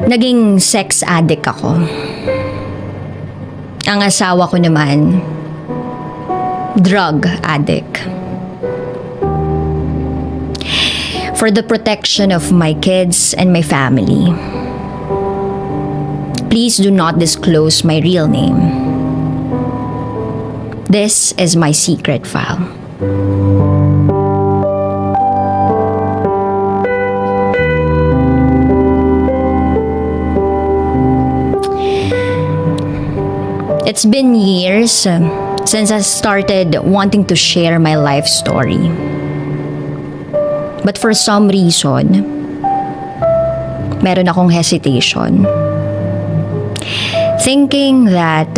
Naging sex addict ako. Ang asawa ko naman, drug addict. For the protection of my kids and my family, please do not disclose my real name. This is my secret file. It's been years since I started wanting to share my life story. But for some reason, meron akong hesitation. Thinking that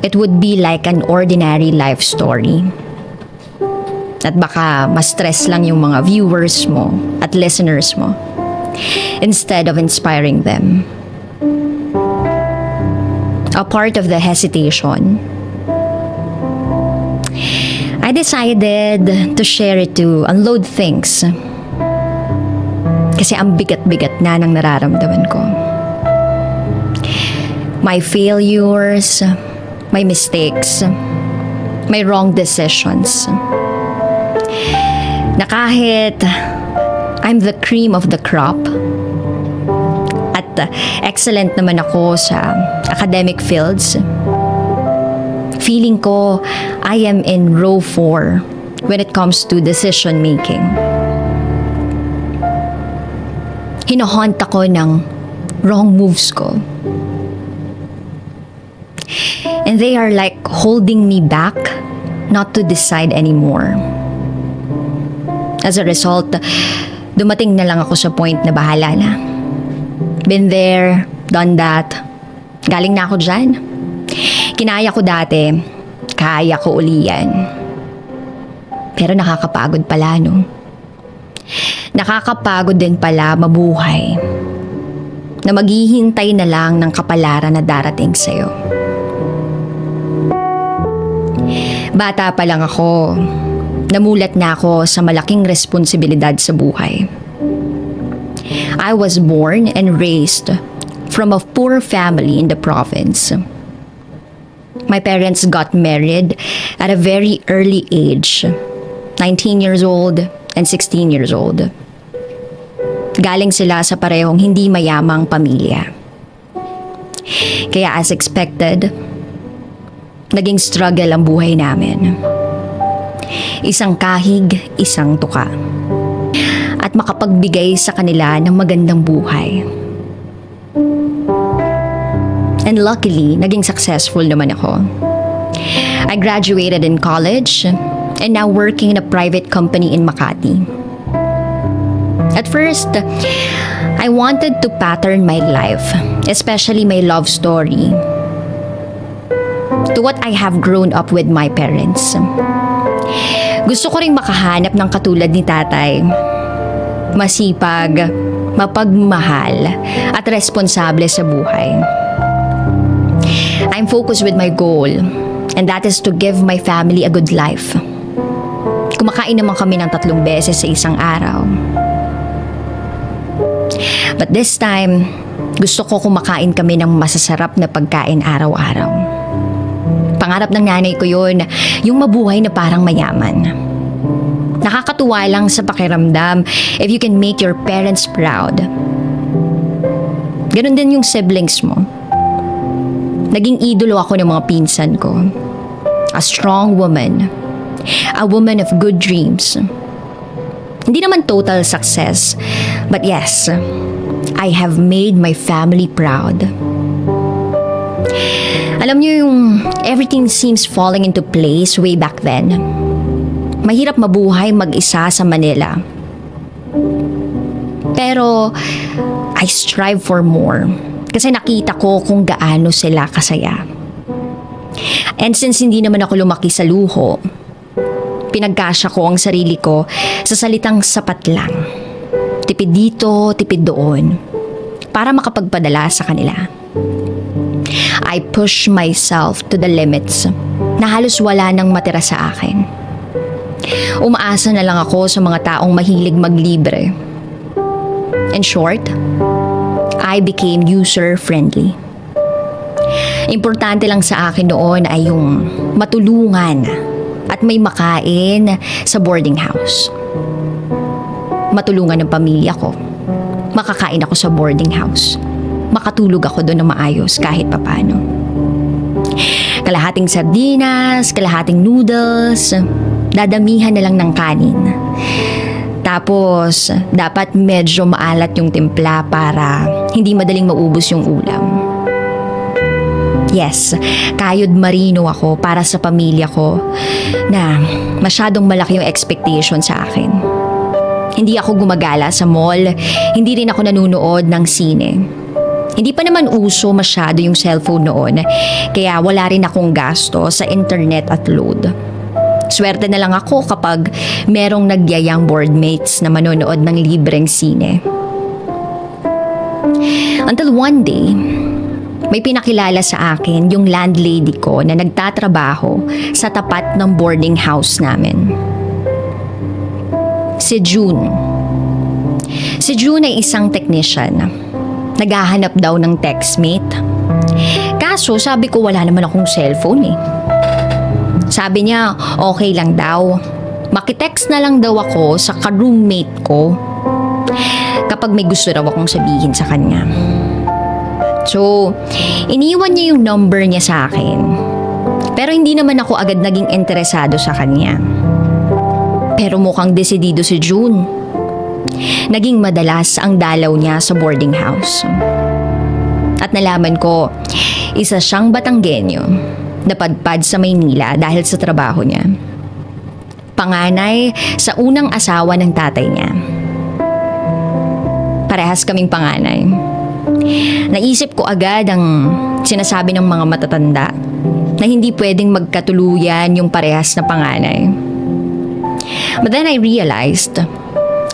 it would be like an ordinary life story. At baka ma-stress lang yung mga viewers mo at listeners mo instead of inspiring them. A part of the hesitation, I decided to share it to unload things. Kasi ang bigat-bigat na ng nararamdaman ko. My failures, my mistakes, my wrong decisions. Na kahit I'm the cream of the crop, at excellent naman ako sa academic fields, feeling ko I am in row 4 when it comes to decision making. Hinohaunt ako ng wrong moves ko. And they are like holding me back not to decide anymore. As a result, dumating na lang ako sa point na bahala na. Been there, done that. Galing na ako dyan. Kinaya ko dati, kaya ko uli yan. Pero nakakapagod pala, no? Nakakapagod din pala mabuhay na maghihintay na lang ng kapalaran na darating sa'yo. Bata pa lang ako, namulat na ako sa malaking responsibilidad sa buhay. I was born and raised from a poor family in the province. My parents got married at a very early age, 19 years old and 16 years old. Galing sila sa parehong hindi mayamang pamilya. Kaya as expected, naging struggle ang buhay namin. Isang kahig, isang tuka. At makapagbigay sa kanila ng magandang buhay. And luckily, naging successful naman ako. I graduated in college and now working in a private company in Makati. At first, I wanted to pattern my life, especially my love story, to what I have grown up with my parents. Gusto ko ring makahanap ng katulad ni tatay. Masipag, mapagmahal, at responsable sa buhay. I'm focused with my goal, and that is to give my family a good life. Kumakain naman kami ng 3 beses sa isang araw. But this time, gusto ko kumakain kami ng masasarap na pagkain araw-araw. Pangarap ng nanay ko yun, yung mabuhay na parang mayaman. Nakakatuwa lang sa pakiramdam if you can make your parents proud. Ganon din yung siblings mo. Naging idolo ako ng mga pinsan ko. A strong woman. A woman of good dreams. Hindi naman total success, but yes, I have made my family proud. Alam niyo yung everything seems falling into place way back then. Mahirap mabuhay mag-isa sa Manila. Pero I strive for more kasi nakita ko kung gaano sila kasaya. And since hindi naman ako lumaki sa luho, pinagkasya ko ang sarili ko sa salitang sapat lang. Tipid dito, tipid doon, para makapagpadala sa kanila. I push myself to the limits na halos wala nang matira sa akin. Umaasa na lang ako sa mga taong mahilig maglibre. In short, I became user-friendly. Importante lang sa akin noon ay yung matulungan at may makain sa boarding house. Matulungan ng pamilya ko. Makakain ako sa boarding house. Makatulog ako doon na maayos kahit papano. Kalahating sardinas, kalahating noodles, dadamihan na lang ng kanin. Tapos, dapat medyo maalat yung timpla para hindi madaling maubos yung ulam. Yes, kayod marino ako para sa pamilya ko na masyadong malaki yung expectation sa akin. Hindi ako gumagala sa mall, hindi rin ako nanonood ng sine. Hindi pa naman uso masyado yung cellphone noon, kaya wala rin akong gasto sa internet at load. Swerte na lang ako kapag merong nagyayang boardmates na manonood ng libreng sine. Until one day, may pinakilala sa akin yung landlady ko na nagtatrabaho sa tapat ng boarding house namin. Si June. Si June ay isang technician. Naghahanap daw ng textmate. Kaso sabi ko wala naman akong cellphone eh. Sabi niya okay lang daw. Makitext na lang daw ako sa ka-roommate ko kapag may gusto raw akong sabihin sa kanya. So, iniwan niya yung number niya sa akin. Pero hindi naman ako agad naging interesado sa kanya. Pero mukhang desidido si June. Naging madalas ang dalaw niya sa boarding house. At nalaman ko, isa siyang Batanggenyo, napadpad sa Maynila dahil sa trabaho niya. Panganay sa unang asawa ng tatay niya. Parehas kaming panganay. Naisip ko agad ang sinasabi ng mga matatanda na hindi pwedeng magkatuluyan yung parehas na panganay. But then I realized,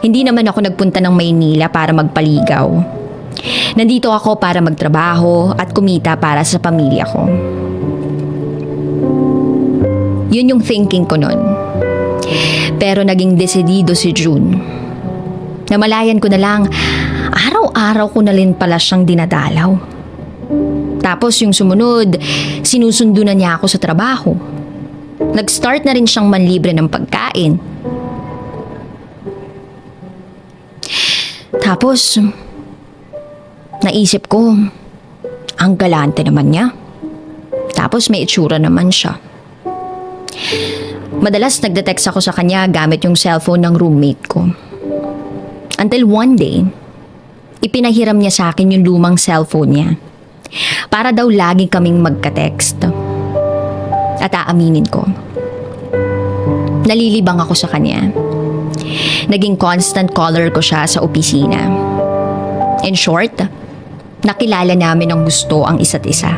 hindi naman ako nagpunta ng Maynila para magpaligaw. Nandito ako para magtrabaho at kumita para sa pamilya ko. Yun yung thinking ko nun. Pero naging desidido si June. Namalayan ko na lang, araw-araw ko na rin pala siyang dinadalaw. Tapos yung sumunod, sinusundo na niya ako sa trabaho. Nag-start na rin siyang manlibre ng pagkain. Tapos, naisip ko, ang galante naman niya. Tapos may itsura naman siya. Madalas nagde-text ako sa kanya gamit yung cellphone ng roommate ko. Until one day, ipinahiram niya sa akin yung lumang cellphone niya. Para daw lagi kaming magka-text. At aaminin ko, nalilibang ako sa kanya. Naging constant caller ko siya sa opisina. In short, nakilala namin ng gusto ang isa't isa.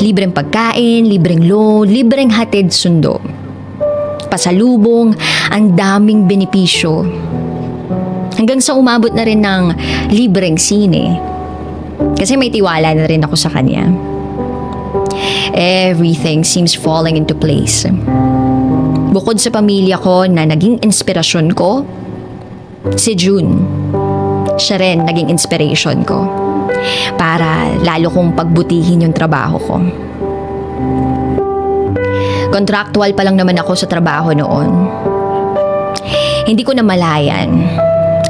Libreng pagkain, libreng load, libreng hatid sundo. Pasalubong, ang daming benepisyo. Hanggang sa umabot na rin ng libreng sine. Kasi may tiwala na rin ako sa kanya. Everything seems falling into place. Bukod sa pamilya ko na naging inspirasyon ko, si June. Siya rin naging inspiration ko para lalo kong pagbutihin yung trabaho ko. Contractual pa lang naman ako sa trabaho noon. Hindi ko namalayan.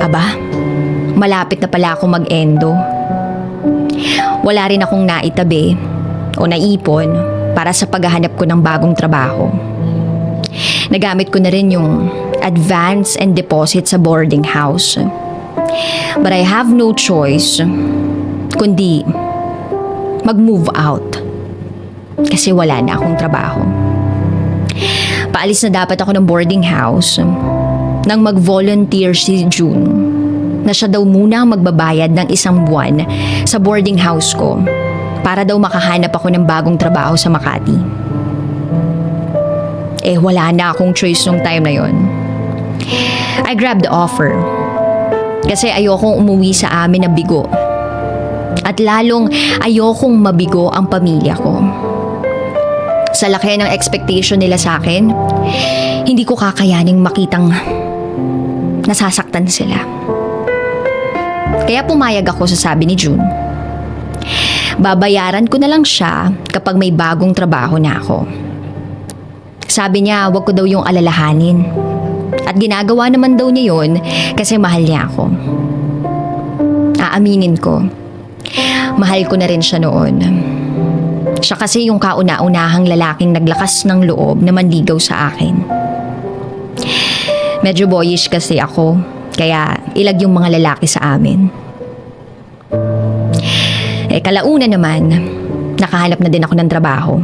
Aba, malapit na pala ako mag-endo. Wala rin akong naitabi o naipon para sa paghahanap ko ng bagong trabaho. Nagamit ko na rin yung advance and deposit sa boarding house. But I have no choice kundi mag-move out kasi wala na akong trabaho. Paalis na dapat ako ng boarding house nang mag-volunteer si June na siya daw muna ang magbabayad ng 1 buwan sa boarding house ko para daw makahanap ako ng bagong trabaho sa Makati. Wala na akong choice nung time na yon. I grabbed the offer kasi ayokong umuwi sa amin na bigo at lalong ayokong mabigo ang pamilya ko. Sa laki ng expectation nila sa akin, hindi ko kakayaning makitang nasasaktan sila. Kaya pumayag ako sa sabi ni June. Babayaran ko na lang siya kapag may bagong trabaho na ako. Sabi niya wag ko daw yung alalahanin. At ginagawa naman daw niya yun kasi mahal niya ako. Aaminin ko, mahal ko na rin siya noon. Siya kasi yung kauna-unahang lalaking naglakas ng loob na manligaw sa akin. Medyo boyish kasi ako, kaya ilag yung mga lalaki sa amin. Kalauna naman, nakahanap na din ako ng trabaho.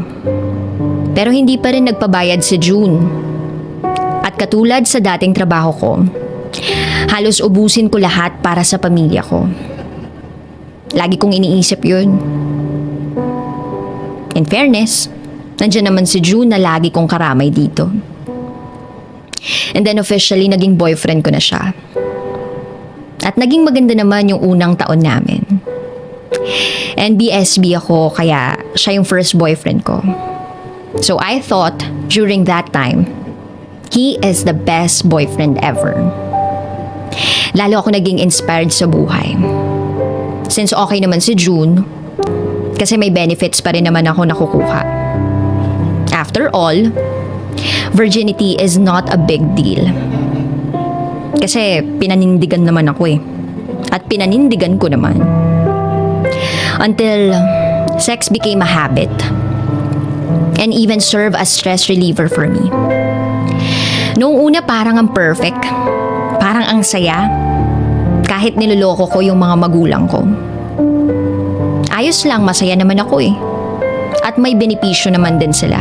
Pero hindi pa rin nagpabayad si June. At katulad sa dating trabaho ko, halos ubusin ko lahat para sa pamilya ko. Lagi kong iniisip yun. In fairness, nandiyan naman si June na lagi kong karamay dito. And then officially, naging boyfriend ko na siya. At naging maganda naman yung unang taon namin. NBSB ako, kaya siya yung first boyfriend ko. So I thought, during that time, he is the best boyfriend ever. Lalo ako naging inspired sa buhay. Since okay naman si June, kasi may benefits pa rin naman ako nakukuha. After all, virginity is not a big deal. Kasi pinanindigan naman ako eh. At pinanindigan ko naman. Until sex became a habit. And even serve as stress reliever for me. Noong una parang ang perfect. Parang ang saya. Kahit niloloko ko yung mga magulang ko. Ayos lang, masaya naman ako eh. At may benepisyo naman din sila.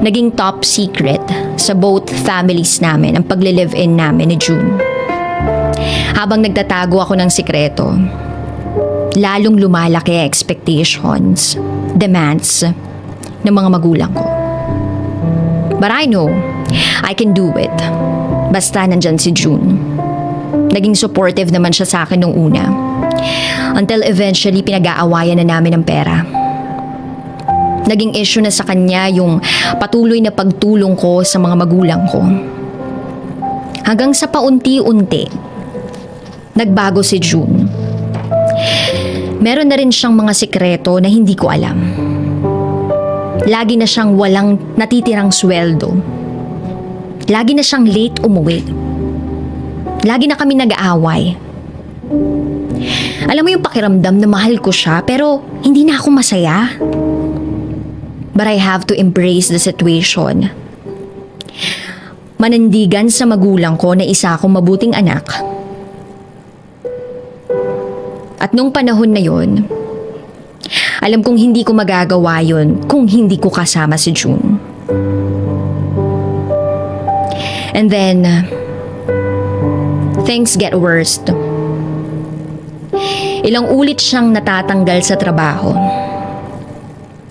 Naging top secret sa both families namin ang pagle-live-in namin ni June. Habang nagtatago ako ng sikreto, lalong lumalaki ang expectations, demands ng mga magulang ko. But I know, I can do it. Basta nandyan si June. Naging supportive naman siya sa akin nung una. Until eventually pinag-aawayan na namin ng pera. Naging issue na sa kanya yung patuloy na pagtulong ko sa mga magulang ko. Hanggang sa paunti-unti, nagbago si June. Meron na rin siyang mga sikreto na hindi ko alam. Lagi na siyang walang natitirang sweldo. Lagi na siyang late umuwi. Lagi na kami nag-aaway. Alam mo yung pakiramdam na mahal ko siya pero hindi na ako masaya. But I have to embrace the situation. Manindigan sa magulang ko na isa akong mabuting anak. At nung panahon na yon, alam kong hindi ko magagawa yon kung hindi ko kasama si June. And then, things get worse. Ilang ulit siyang natatanggal sa trabaho.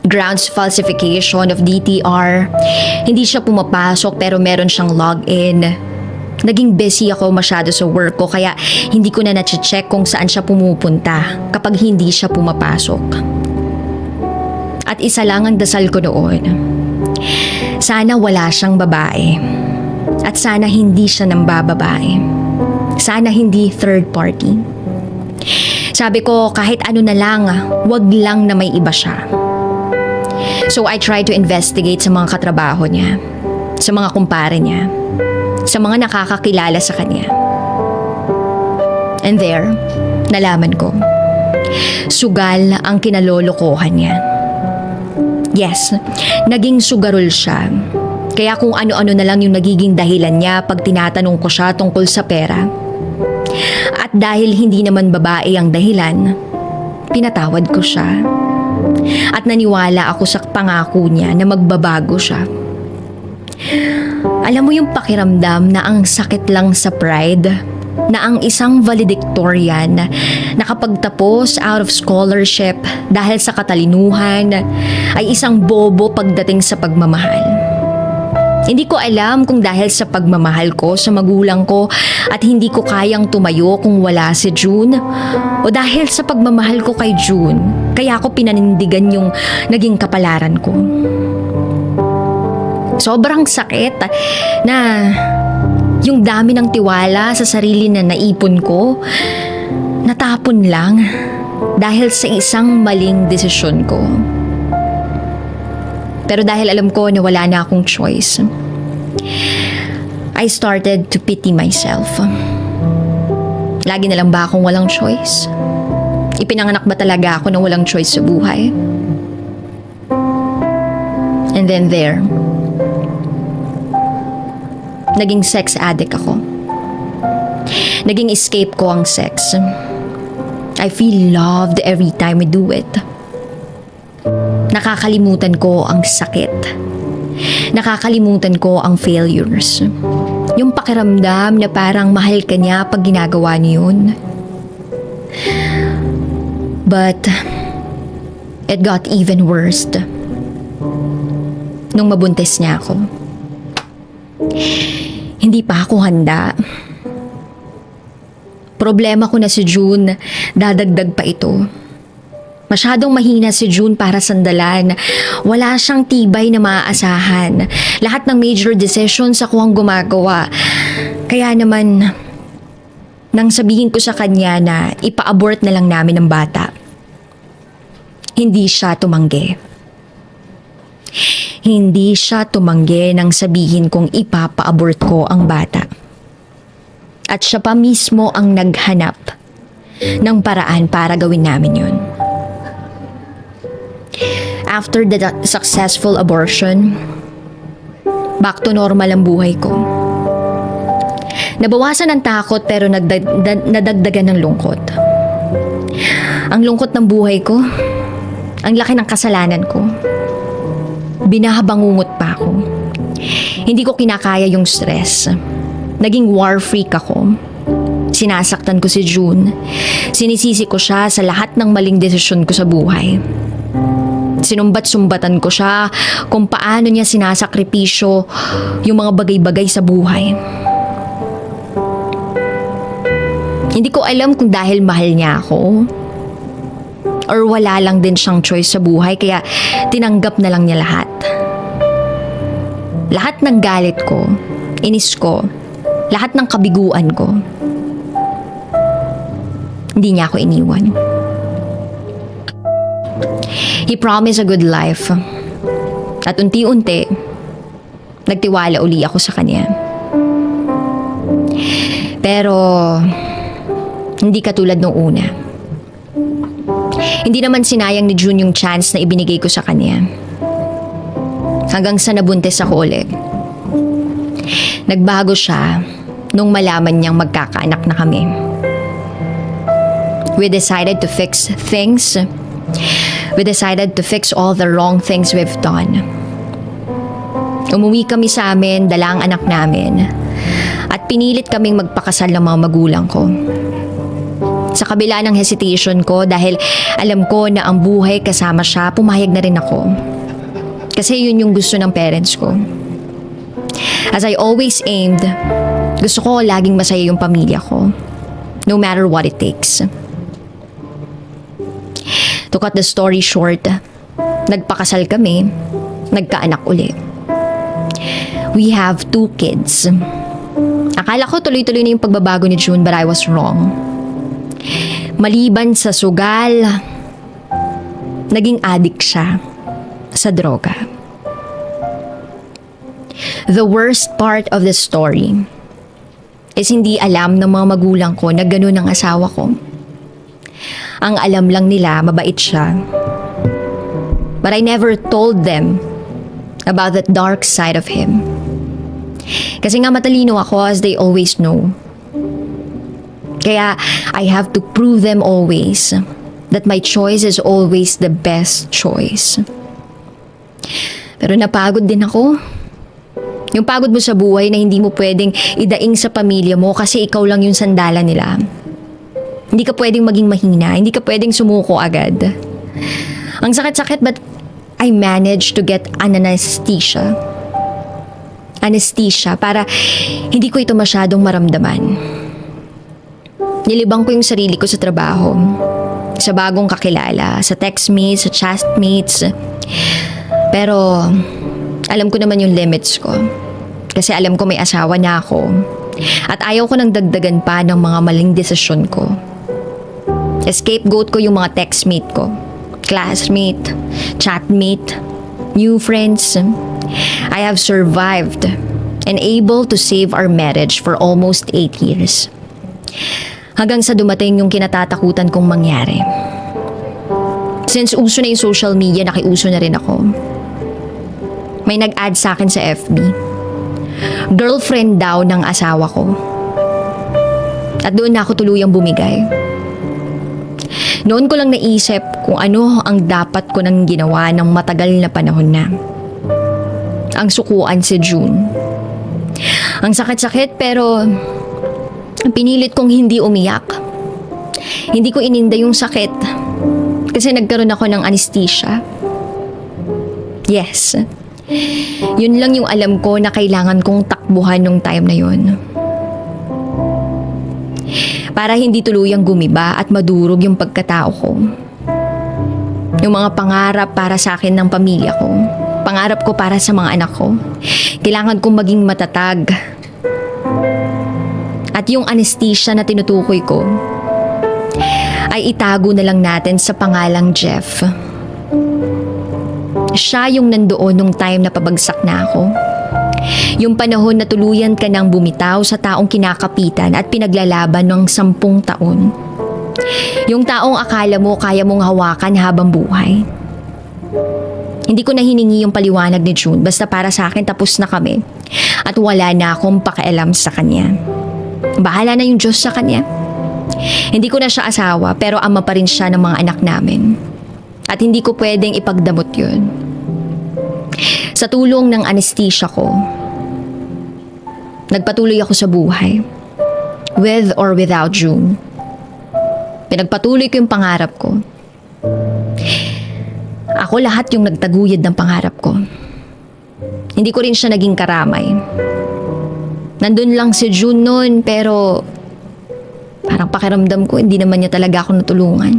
Grounds falsification of DTR. Hindi siya pumapasok pero meron siyang login. Naging busy ako masyado sa work ko kaya hindi ko na na-check kung saan siya pumupunta kapag hindi siya pumapasok. At isa lang ang dasal ko noon. Sana wala siyang babae. At sana hindi siya nambababae. Sana hindi third party. Sabi ko kahit ano na lang, wag lang na may iba siya. So I tried to investigate sa mga katrabaho niya, sa mga kumpare niya, sa mga nakakakilala sa kanya. And there, nalaman ko, sugal ang kinalolokohan niya. Yes, naging sugarol siya. Kaya kung ano-ano na lang yung nagiging dahilan niya pag tinatanong ko siya tungkol sa pera. At dahil hindi naman babae ang dahilan, pinatawad ko siya. At naniwala ako sa pangako niya na magbabago siya. Alam mo yung pakiramdam na ang sakit lang sa pride, na ang isang valedictorian nakapagtapos out of scholarship dahil sa katalinuhan ay isang bobo pagdating sa pagmamahal. Hindi ko alam kung dahil sa pagmamahal ko sa magulang ko at hindi ko kayang tumayo kung wala si June o dahil sa pagmamahal ko kay June kaya ako pinanindigan yung naging kapalaran ko. Sobrang sakit na Yung dami ng tiwala sa sarili na naipon ko, natapon lang dahil sa isang maling desisyon ko. Pero dahil alam ko na wala na akong choice, I started to pity myself. Lagi na lang ba akong walang choice? Ipinanganak ba talaga ako na walang choice sa buhay? And then there, naging sex addict ako. Naging escape ko ang sex. I feel loved every time I do it. Nakakalimutan ko ang sakit. Nakakalimutan ko ang failures. Yung pakiramdam na parang mahal ka niya pag ginagawa niyo yun. But it got even worse nung mabuntis niya ako. Hindi pa ako handa. Problema ko na si June, dadagdag pa ito. Masyadong mahina si June para sandalan. Wala siyang tibay na maaasahan. Lahat ng major decisions ako ang gumagawa. Kaya naman, nang sabihin ko sa kanya na ipa-abort na lang namin ang bata, hindi siya tumanggi. Hindi siya tumanggi nang sabihin kong ipapa-abort ko ang bata. At siya pa mismo ang naghanap ng paraan para gawin namin yun. After the successful abortion, back to normal ang buhay ko. Nabawasan ang takot pero nadagdagan ng lungkot. Ang lungkot ng buhay ko, ang laki ng kasalanan ko. Binahabangungot pa ako. Hindi ko kinakaya yung stress. Naging war freak ako. Sinasaktan ko si June. Sinisisi ko siya sa lahat ng maling desisyon ko sa buhay. Sinumbat-sumbatan ko siya kung paano niya sinasakripisyo yung mga bagay-bagay sa buhay. Hindi ko alam kung dahil mahal niya ako or wala lang din siyang choice sa buhay kaya tinanggap na lang niya lahat. Lahat ng galit ko, inis ko, lahat ng kabiguan ko, hindi niya ako iniwan. He promised a good life. At unti-unti, nagtiwala uli ako sa kanya. Pero, hindi katulad nung una. Hindi naman sinayang ni June yung chance na ibinigay ko sa kanya. Hanggang sa nabuntis ako ulit. Nagbago siya nung malaman niyang magkakaanak na kami. We decided to fix things. We decided to fix all the wrong things we've done. Umuwi kami sa amin, dala ang anak namin. At pinilit kaming magpakasal ng mga magulang ko. Sa kabila ng hesitation ko dahil alam ko na ang buhay kasama siya, pumayag na rin ako. Kasi yun yung gusto ng parents ko. As I always aimed, gusto ko laging masaya yung pamilya ko. No matter what it takes. To cut the story short, nagpakasal kami, nagkaanak uli. We have 2 kids. Akala ko tuloy-tuloy na yung pagbabago ni June but I was wrong. Maliban sa sugal, naging addict siya sa droga. The worst part of the story is hindi alam ng mga magulang ko na ganun ang asawa ko. Ang alam lang nila, mabait siya. But I never told them about that dark side of him. Kasi nga matalino ako as they always know. Kaya I have to prove them always that my choice is always the best choice. Pero napagod din ako. Yung pagod mo sa buhay na hindi mo pwedeng idaing sa pamilya mo kasi ikaw lang yung sandalan nila. Hindi ka pwedeng maging mahina, hindi ka pwedeng sumuko agad. Ang sakit-sakit but I managed to get an anesthesia. Anesthesia para hindi ko ito masyadong maramdaman. Nilibang ko yung sarili ko sa trabaho, sa bagong kakilala, sa textmates, sa chatmates. Pero alam ko naman yung limits ko. Kasi alam ko may asawa na ako. At ayaw ko nang dagdagan pa ng mga maling desisyon ko. Scapegoat ko yung mga textmate ko, classmate, chatmate, new friends. I have survived and able to save our marriage for almost 8 years. Hanggang sa dumating yung kinatatakutan kong mangyari. Since uso na yung social media, nakiuso na rin ako. May nag-add sa akin sa FB. Girlfriend daw ng asawa ko. At doon na ako tuluyang bumigay. Noon ko lang naisip kung ano ang dapat ko nang ginawa ng matagal na panahon na. Ang sukuan si June. Ang sakit-sakit pero pinilit kong hindi umiyak. Hindi ko ininda yung sakit kasi nagkaroon ako ng anesthesia. Yes. Yun lang yung alam ko na kailangan kong takbuhan nung time na yun. Para hindi tuluyang gumiba at madurog yung pagkatao ko. Yung mga pangarap para sa akin ng pamilya ko. Pangarap ko para sa mga anak ko. Kailangan kong maging matatag. At yung anesthesia na tinutukoy ko ay itago na lang natin sa pangalang Jeff. Siya yung nandoon nung time na pabagsak na ako. Yung panahon na tuluyan ka nang bumitaw sa taong kinakapitan at pinaglalaban ng 10 taon. Yung taong akala mo kaya mong hawakan habang buhay. Hindi ko na hiningi yung paliwanag ni June, basta para sa akin tapos na kami at wala na akong pakialam sa kanya. Bahala na yung Diyos sa kanya. Hindi ko na siya asawa pero ama pa rin siya ng mga anak namin. At hindi ko pwedeng ipagdamot yun. Sa tulong ng anesthesia ko, nagpatuloy ako sa buhay. With or without June. Pinagpatuloy ko yung pangarap ko. Ako lahat yung nagtaguyod ng pangarap ko. Hindi ko rin siya naging karamay. Nandun lang si June noon pero parang pakiramdam ko hindi naman niya talaga ako natulungan.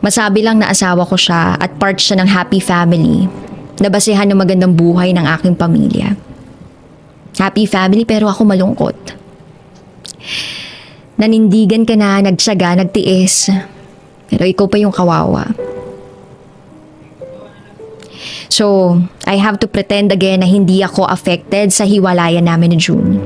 Masabi lang na asawa ko siya at part siya ng happy family na basehan ng magandang buhay ng aking pamilya. Happy family pero ako malungkot. Nanindigan ka na, nagtiyaga, nagtiis. Pero ikaw pa yung kawawa. So, I have to pretend again na hindi ako affected sa hiwalayan namin ni June.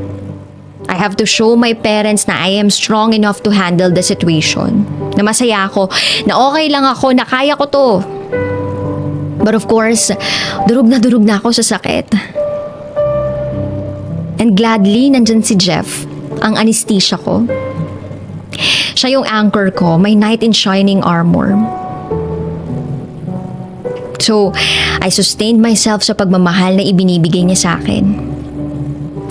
I have to show my parents na I am strong enough to handle the situation. Na masaya ako, na okay lang ako, na kaya ko to. But of course, durog na ako sa sakit. And gladly, nandyan si Jeff, ang anesthesia ko. Siya yung anchor ko, my knight in shining armor. So, I sustained myself sa pagmamahal na ibinibigay niya sa akin.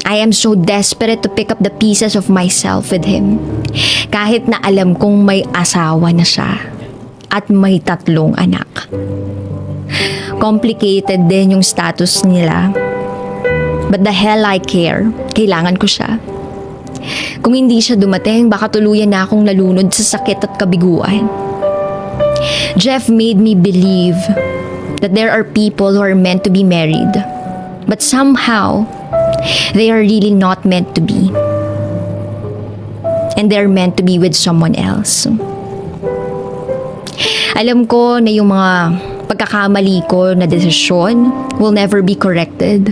I am so desperate to pick up the pieces of myself with him. Kahit na alam kong may asawa na siya at may 3 anak. Complicated din yung status nila. But the hell I care. Kailangan ko siya. Kung hindi siya dumating, baka tuluyan na akong nalunod sa sakit at kabiguan. Jeff made me believe that there are people who are meant to be married. But somehow, they are really not meant to be. And they're meant to be with someone else. Alam ko na yung mga pagkakamali ko na desisyon will never be corrected.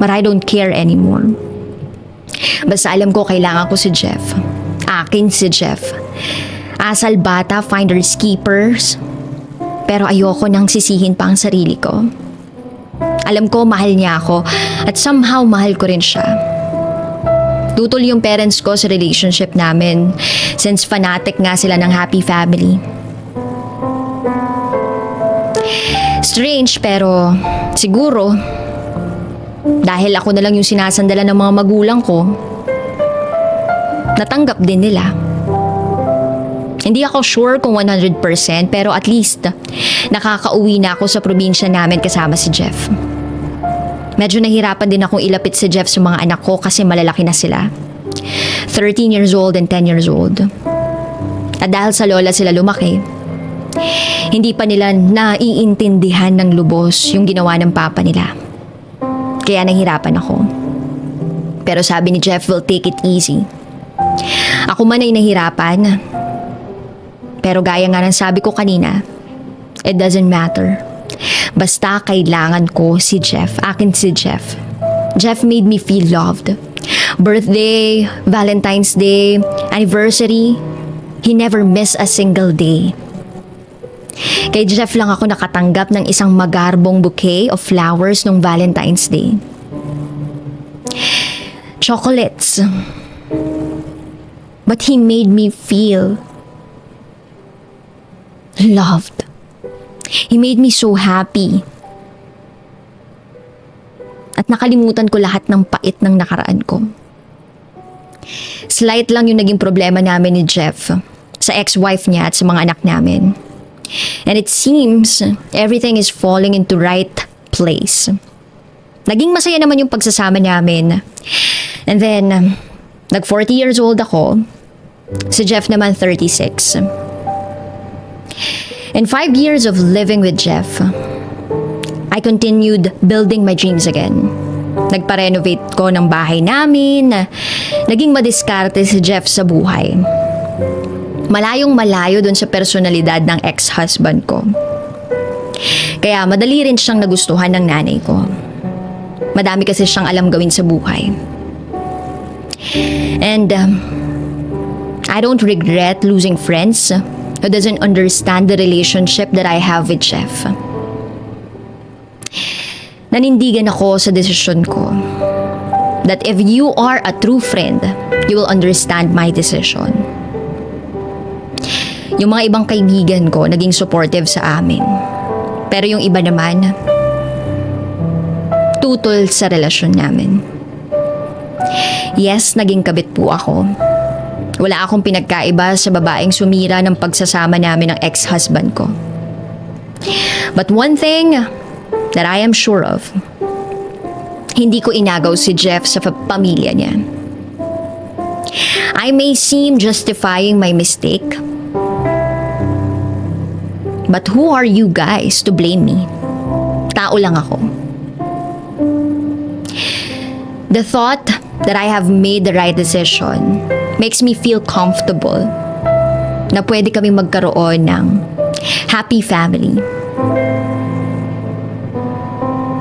But I don't care anymore. Basta alam ko kailangan ko si Jeff. Akin si Jeff. Asal bata, finders keepers. Pero ayoko nang sisihin pa ang sarili ko. Alam ko mahal niya ako at somehow mahal ko rin siya. Tutol yung parents ko sa relationship namin since fanatic nga sila ng happy family. Strange pero siguro dahil ako na lang yung sinasandalan ng mga magulang ko, natanggap din nila. Hindi ako sure kung 100% pero at least nakakauwi na ako sa probinsya namin kasama si Jeff. Medyo nahirapan din akong ilapit si Jeff sa mga anak ko kasi malalaki na sila. 13 years old and 10 years old. At dahil sa lola sila lumaki, hindi pa nila naiintindihan ng lubos yung ginawa ng papa nila. Kaya nahirapan ako. Pero sabi ni Jeff, we'll take it easy. Ako man ay nahirapan. Pero gaya nga ng sabi ko kanina, it doesn't matter. Basta kailangan ko si Jeff. Akin si Jeff. Jeff made me feel loved. Birthday, Valentine's Day, anniversary, he never missed a single day. Kay Jeff lang ako nakatanggap ng isang magarbong bouquet of flowers nung Valentine's Day. Chocolates. But he made me feel loved. He made me so happy. At nakalimutan ko lahat ng pait ng nakaraan ko. Slight lang yung naging problema namin ni Jeff sa ex-wife niya at sa mga anak namin. And it seems everything is falling into right place. Naging masaya naman yung pagsasama namin. And then, nag 40 years old ako. Si Jeff naman 36. In 5 years of living with Jeff, I continued building my dreams again. Nagpa-renovate ko ng bahay namin. Naging madiskarte si Jeff sa buhay. Malayong malayo dun sa personalidad ng ex-husband ko. Kaya madali rin siyang nagustuhan ng nanay ko. Madami kasi siyang alam gawin sa buhay. And I don't regret losing friends who doesn't understand the relationship that I have with Jeff. Nanindigan ako sa desisyon ko that if you are a true friend, you will understand my decision. Yung mga ibang kaibigan ko naging supportive sa amin. Pero yung iba naman, tutol sa relasyon namin. Yes, naging kabit po ako. Wala akong pinagkaiba sa babaeng sumira ng pagsasama namin ng ex-husband ko. But one thing that I am sure of, hindi ko inagaw si Jeff sa pamilya niya. I may seem justifying my mistake, but who are you guys to blame me? Tao lang ako. The thought that I have made the right decision makes me feel comfortable na pwede kaming magkaroon ng happy family.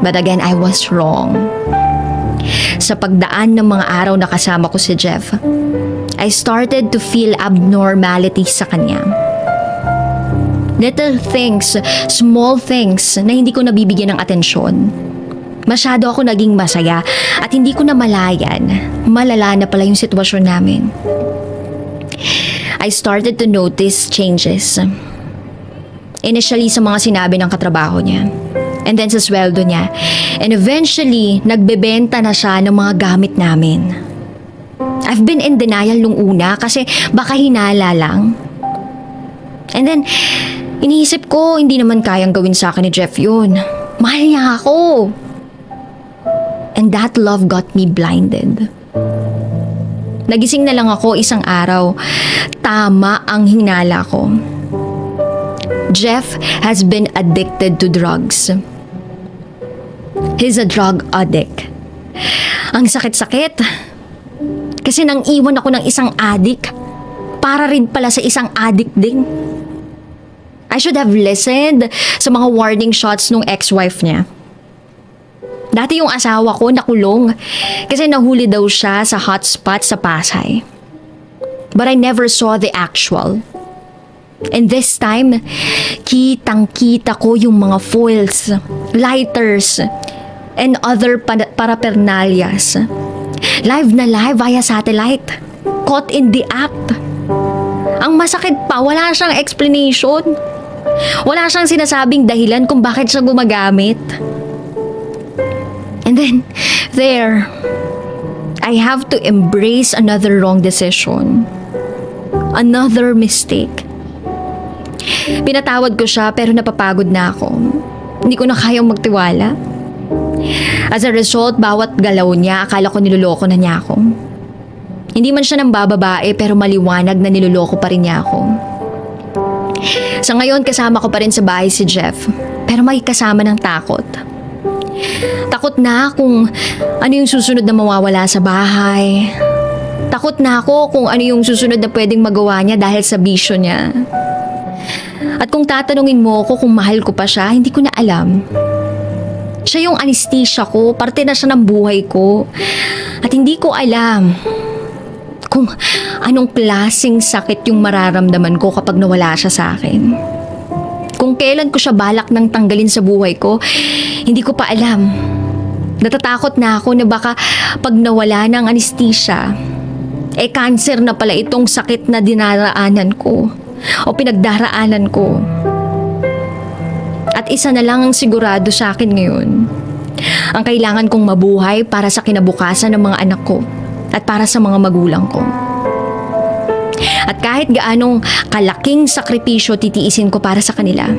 But again, I was wrong. Sa pagdaan ng mga araw na kasama ko si Jeff, I started to feel abnormality sa kanya. Little things, small things na hindi ko nabibigyan ng atensyon. Masyado ako naging masaya at hindi ko na malayan. Malala na pala yung sitwasyon namin. I started to notice changes. Initially sa mga sinabi ng katrabaho niya. And then sa sweldo niya. And eventually, nagbebenta na siya ng mga gamit namin. I've been in denial nung una kasi baka hinala lang. And then, iniisip ko, hindi naman kayang gawin sa akin ni Jeff yun. Mahal niya ako. And that love got me blinded. Nagising na lang ako isang araw. Tama ang hinala ko. Jeff has been addicted to drugs. He's a drug addict. Ang sakit-sakit. Kasi nang iwan ako ng isang addict, para rin pala sa isang addict din. I should have listened sa mga warning shots nung ex-wife niya. Dati yung asawa ko nakulong kasi nahuli daw siya sa hotspot sa Pasay. But I never saw the actual. And this time, kitang-kita ko yung mga foils, lighters, and other paraphernalias. Live na live via satellite. Caught in the act. Ang masakit pa, wala siyang explanation. Wala siyang sinasabing dahilan kung bakit siya gumagamit. And then, there, I have to embrace another wrong decision. Another mistake. Pinatawad ko siya pero napapagod na ako. Hindi ko na kayang magtiwala. As a result, bawat galaw niya, akala ko niloloko na niya ako. Hindi man siya nang bababae pero maliwanag na niloloko pa rin niya ako. Sa ngayon, kasama ko pa rin sa bahay si Jeff pero may kasama ng takot. Takot na kung ano yung susunod na mawawala sa bahay. Takot na ako kung ano yung susunod na pwedeng magawa niya dahil sa bisyo niya. At kung tatanungin mo ako kung mahal ko pa siya, hindi ko na alam. Siya yung anesthesia ko, parte na siya ng buhay ko. At hindi ko alam kung anong klaseng sakit yung mararamdaman ko kapag nawala siya sa akin. Kung kailan ko siya balak nang tanggalin sa buhay ko, hindi ko pa alam. Natatakot na ako na baka pag nawala ng anesthesia, cancer na pala itong sakit na dinaraanan ko o pinagdaraanan ko. At isa na lang ang sigurado sa akin ngayon. Ang kailangan kong mabuhay para sa kinabukasan ng mga anak ko at para sa mga magulang ko. At kahit gaanong kalaking sakripisyo titiisin ko para sa kanila.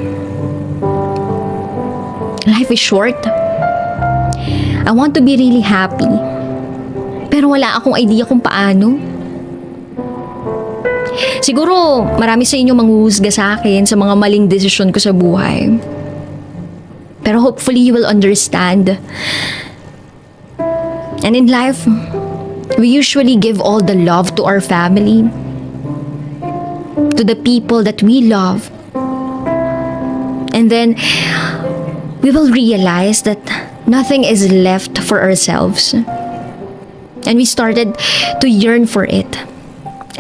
Life is short. I want to be really happy. Pero wala akong idea kung paano. Siguro marami sa inyo manghuhusga sa akin sa mga maling desisyon ko sa buhay. Pero hopefully you will understand. And in life, we usually give all the love to our family, to the people that we love. And then, we will realize that nothing is left for ourselves. And we started to yearn for it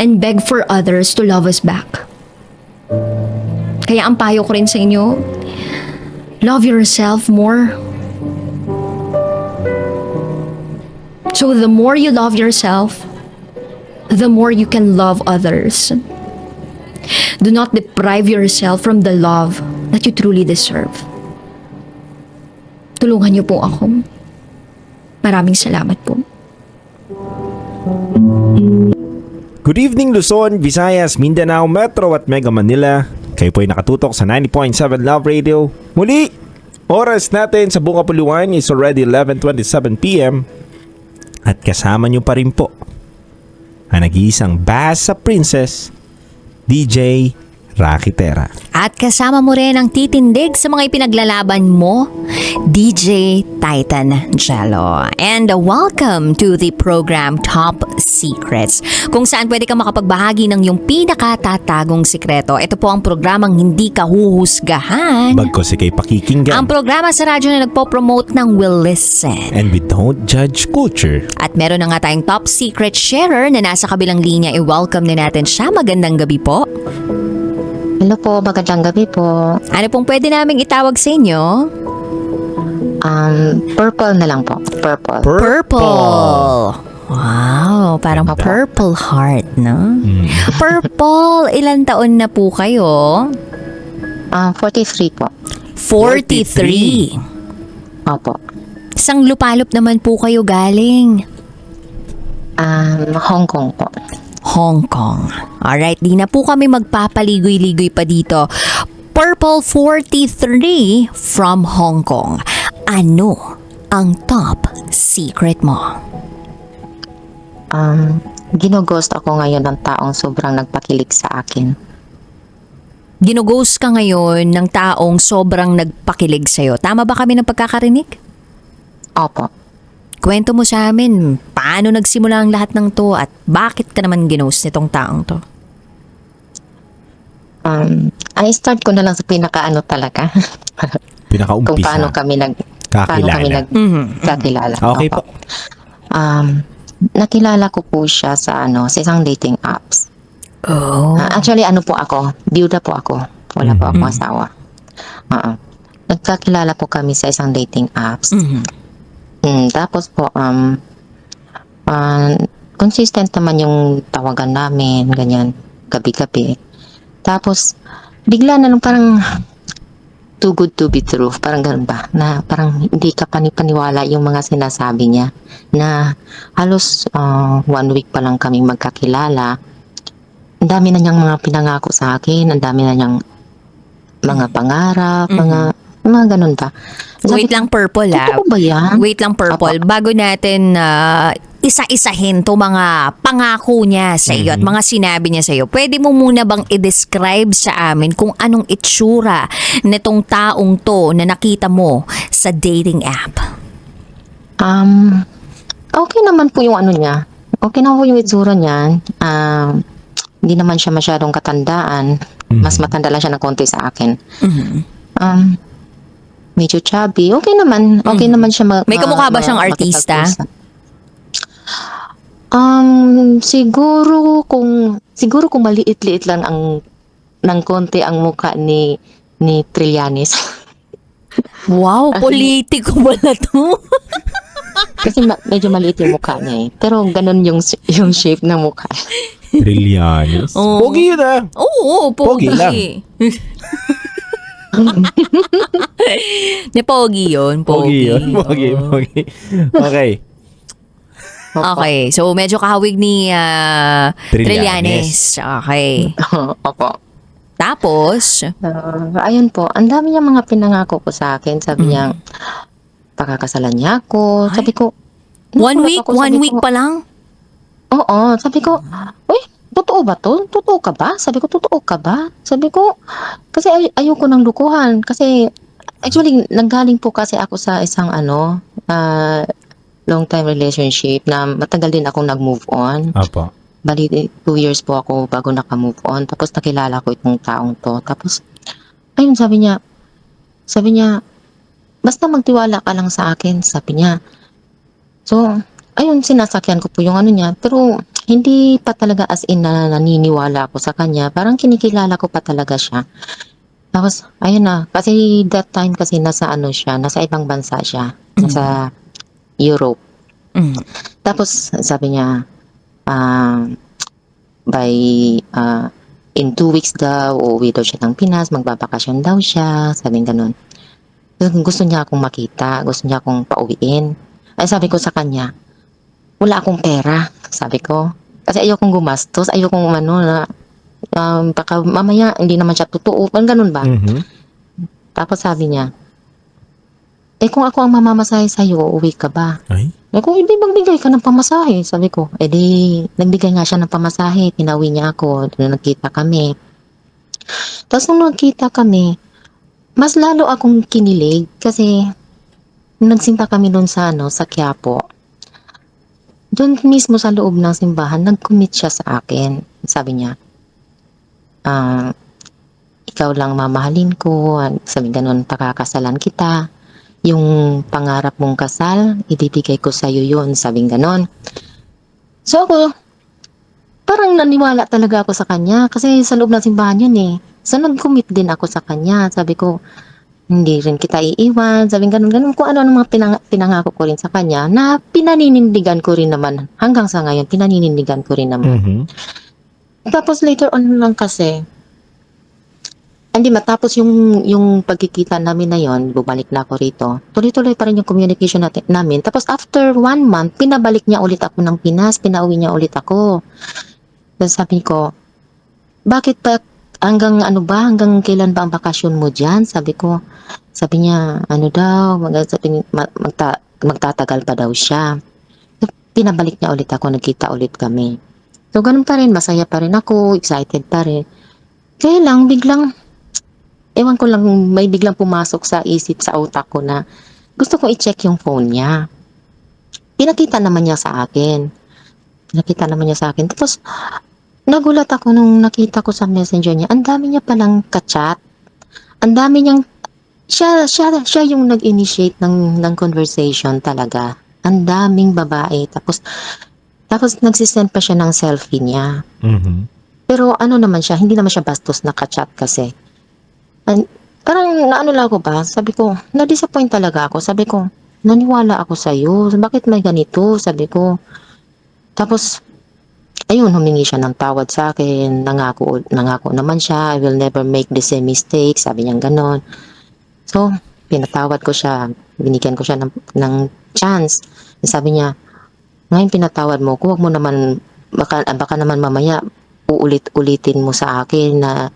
and beg for others to love us back. Kaya ang payo ko rin sa inyo, love yourself more. So the more you love yourself, the more you can love others. Do not deprive yourself from the love that you truly deserve. Tulungan niyo po ako. Maraming salamat po. Good evening Luzon, Visayas, Mindanao, Metro at Mega Manila. Kayo po ay nakatutok sa 90.7 Love Radio. Muli, oras natin sa buong kapuluan is already 11:27 p.m. At kasama nyo pa rin po ang nag-iisang Basa Princess, DJ Rocky Terra. At kasama mo rin ang titindig sa mga ipinaglalaban mo, DJ Titan Jello. And welcome to the program Top Secrets, kung saan pwede ka makapagbahagi ng iyong pinakatatagong sikreto. Ito po ang programang hindi ka huhusgahan. Bagkos ikay pakikinggan. Ang programa sa radyo na nagpo-promote ng Will Listen. And we don't judge culture. At meron na nga tayong top secret sharer na nasa kabilang linya. I-welcome na natin siya. Magandang gabi po. Hello po, magandang gabi po. Ano pong pwede naming itawag sa inyo? Purple na lang po. Purple. Purple. Wow, parang Opo. purple heart, no? Purple, ilan taon na po kayo? 43 po. 43. Opo. Sang lupalop naman po kayo galing? Hong Kong po. Hong Kong. Alright, di na po kami magpapaligoy-ligoy pa dito. Purple 43 from Hong Kong. Ano ang top secret mo? Ginughost ako ngayon ng taong sobrang nagpakilig sa akin. Ginughost ka ngayon ng taong sobrang nagpakilig sa'yo. Tama ba kami ng pagkakarinig? Opo. Kwento mo sa amin, paano nagsimula ang lahat ng to at bakit ka naman ginost nitong taong to? I start ko na lang sa pinakaano talaga. Pinakaumpisa. Kung paano kami Kakilala. nagkakilala. Okay Opo. po. Nakilala ko po siya sa isang dating apps. Oh. Actually, po ako, byuda po ako. Wala po akong asawa. Nagkakilala po kami sa isang dating apps. Tapos po, consistent naman yung tawagan namin, ganyan, gabi-gabi. Tapos, bigla na lang parang too good to be true, parang ganun ba, na parang hindi ka panipaniwala yung mga sinasabi niya, na halos 1 week pa lang kami magkakilala. Ang dami na niyang mga pinangako sa akin, ang dami na niyang mga pangarap, mga ganun ba. Wait lang, Purple Totoo ba yan? Wait lang, Purple. Bago natin isa-isahin to mga pangako niya sa iyo at mga sinabi niya sa iyo, pwede mo muna bang i-describe sa amin kung anong itsura nitong taong to na nakita mo sa dating app? Okay naman po yung ano niya. Okay naman po yung itsura niya. Hindi naman siya masyadong katandaan. Mas matanda lang siya ng konti sa akin. Medyo chubby. Okay naman. Okay naman siya. May kamukha ba siyang artista? makipag-usap. Siguro kung maliit-liit lang ng konti ang mukha ni Trillanes. Wow, politiko pala to. Kasi medyo maliit yung mukha niya eh. Pero ganun yung shape ng mukha. Trillanes. Oo. Pogi yun ah. Oo, pogi. Pogi lang. Pogi yun, Pogi yun. Pogi, Oo. pogi. Okay. Okay, so medyo kahawig ni Trillanes. Trillanes. Okay. Opo. Tapos, Ayun po, ang dami niya mga pinangako ko sa akin. Sabi niya, pakakasalan niya ako. Sabi ko, nagulat ako. one Sabi week ko, pa lang? Oo, sabi ko, uy, totoo ba to? Totoo ka ba? Sabi ko, totoo ka ba? Sabi ko, kasi ayoko ng lukuhan. Kasi, actually, nanggaling po kasi ako sa isang long time relationship na matagal din akong nag-move on. Apo. Bali, 2 years po ako bago naka-move on. Tapos nakilala ko itong taong to. Tapos, ayun, sabi niya, basta magtiwala ka lang sa akin, sabi niya. So, ayun, sinasakyan ko po yung ano niya. Pero, hindi pa talaga as in na naniniwala ako sa kanya. Parang kinikilala ko pa talaga siya. Tapos, ayun na. Kasi that time kasi nasa ibang bansa siya. Nasa Europe. Mm. Tapos, sabi niya, in 2 weeks daw, uuwi daw siya ng Pinas, magbabakasyon daw siya, sabi ganun. So, gusto niya akong makita, gusto niya akong pauwiin. Ay sabi ko sa kanya, wala akong pera, sabi ko. Kasi ayokong gumastos, ayokong baka mamaya hindi naman siya totoo, parang ganun ba? Tapos sabi niya, kung ako ang mamamasahe sa'yo, uuwi ka ba? Ay? Kung hindi magbigay ka ng pamasahe, sabi ko. Nagbigay nga siya ng pamasahe, pinauwi niya ako, nagkita kami. Tapos nung nagkita kami, mas lalo akong kinilig kasi nung nagsinta kami doon sa Quiapo. Doon mismo sa loob ng simbahan, nag-commit siya sa akin. Sabi niya, ikaw lang mamahalin ko, sabi ganun, pakakasalan kita. Yung pangarap mong kasal, ibibigay ko sa'yo yun, sabing ganon. So ako, parang naniwala talaga ako sa kanya kasi sa loob ng simbahan yun eh. So nag-commit din ako sa kanya. Sabi ko, hindi rin kita iiwan, sabing ganon. Kung ano mga pinangako ko rin sa kanya na pinaninindigan ko rin naman. Hanggang sa ngayon, pinaninindigan ko rin naman. Tapos later on lang kasi, hindi matapos yung pagkikita namin na yon, bumalik na ako rito. Tuloy-tuloy pa rin yung communication namin. Tapos after 1 month, pinabalik niya ulit ako ng Pinas, pinauwi niya ulit ako. Tapos sabi ko, bakit ba hanggang kailan ba ang bakasyon mo diyan? Sabi niya, magtatagal pa daw siya. So, pinabalik niya ulit ako, nagkita ulit kami. So ganun pa rin, masaya pa rin ako, excited pa rin. Kaya lang, ewan ko lang, may biglang pumasok sa isip, sa utak ko na gusto kong i-check yung phone niya. Pinakita naman niya sa akin. Tapos, nagulat ako nung nakita ko sa messenger niya. Ang dami niya palang ka-chat. Ang dami niyang, siya yung nag-initiate ng conversation talaga. Ang daming babae. Tapos nagsisend pa siya ng selfie niya. Pero naman siya, hindi naman siya bastos na ka-chat kasi. Parang naano lang ako ba? Sabi ko, na-disappoint talaga ako. Sabi ko, naniwala ako sa'yo. Bakit may ganito? Sabi ko. Tapos, ayun, humingi siya ng tawad sa akin. Nangako naman siya. I will never make the same mistake. Sabi niya ganon. So, pinatawad ko siya. Binigyan ko siya ng chance. Sabi niya, ngayon pinatawad mo ko. Huwag mo naman, baka naman mamaya uulit-ulitin mo sa akin na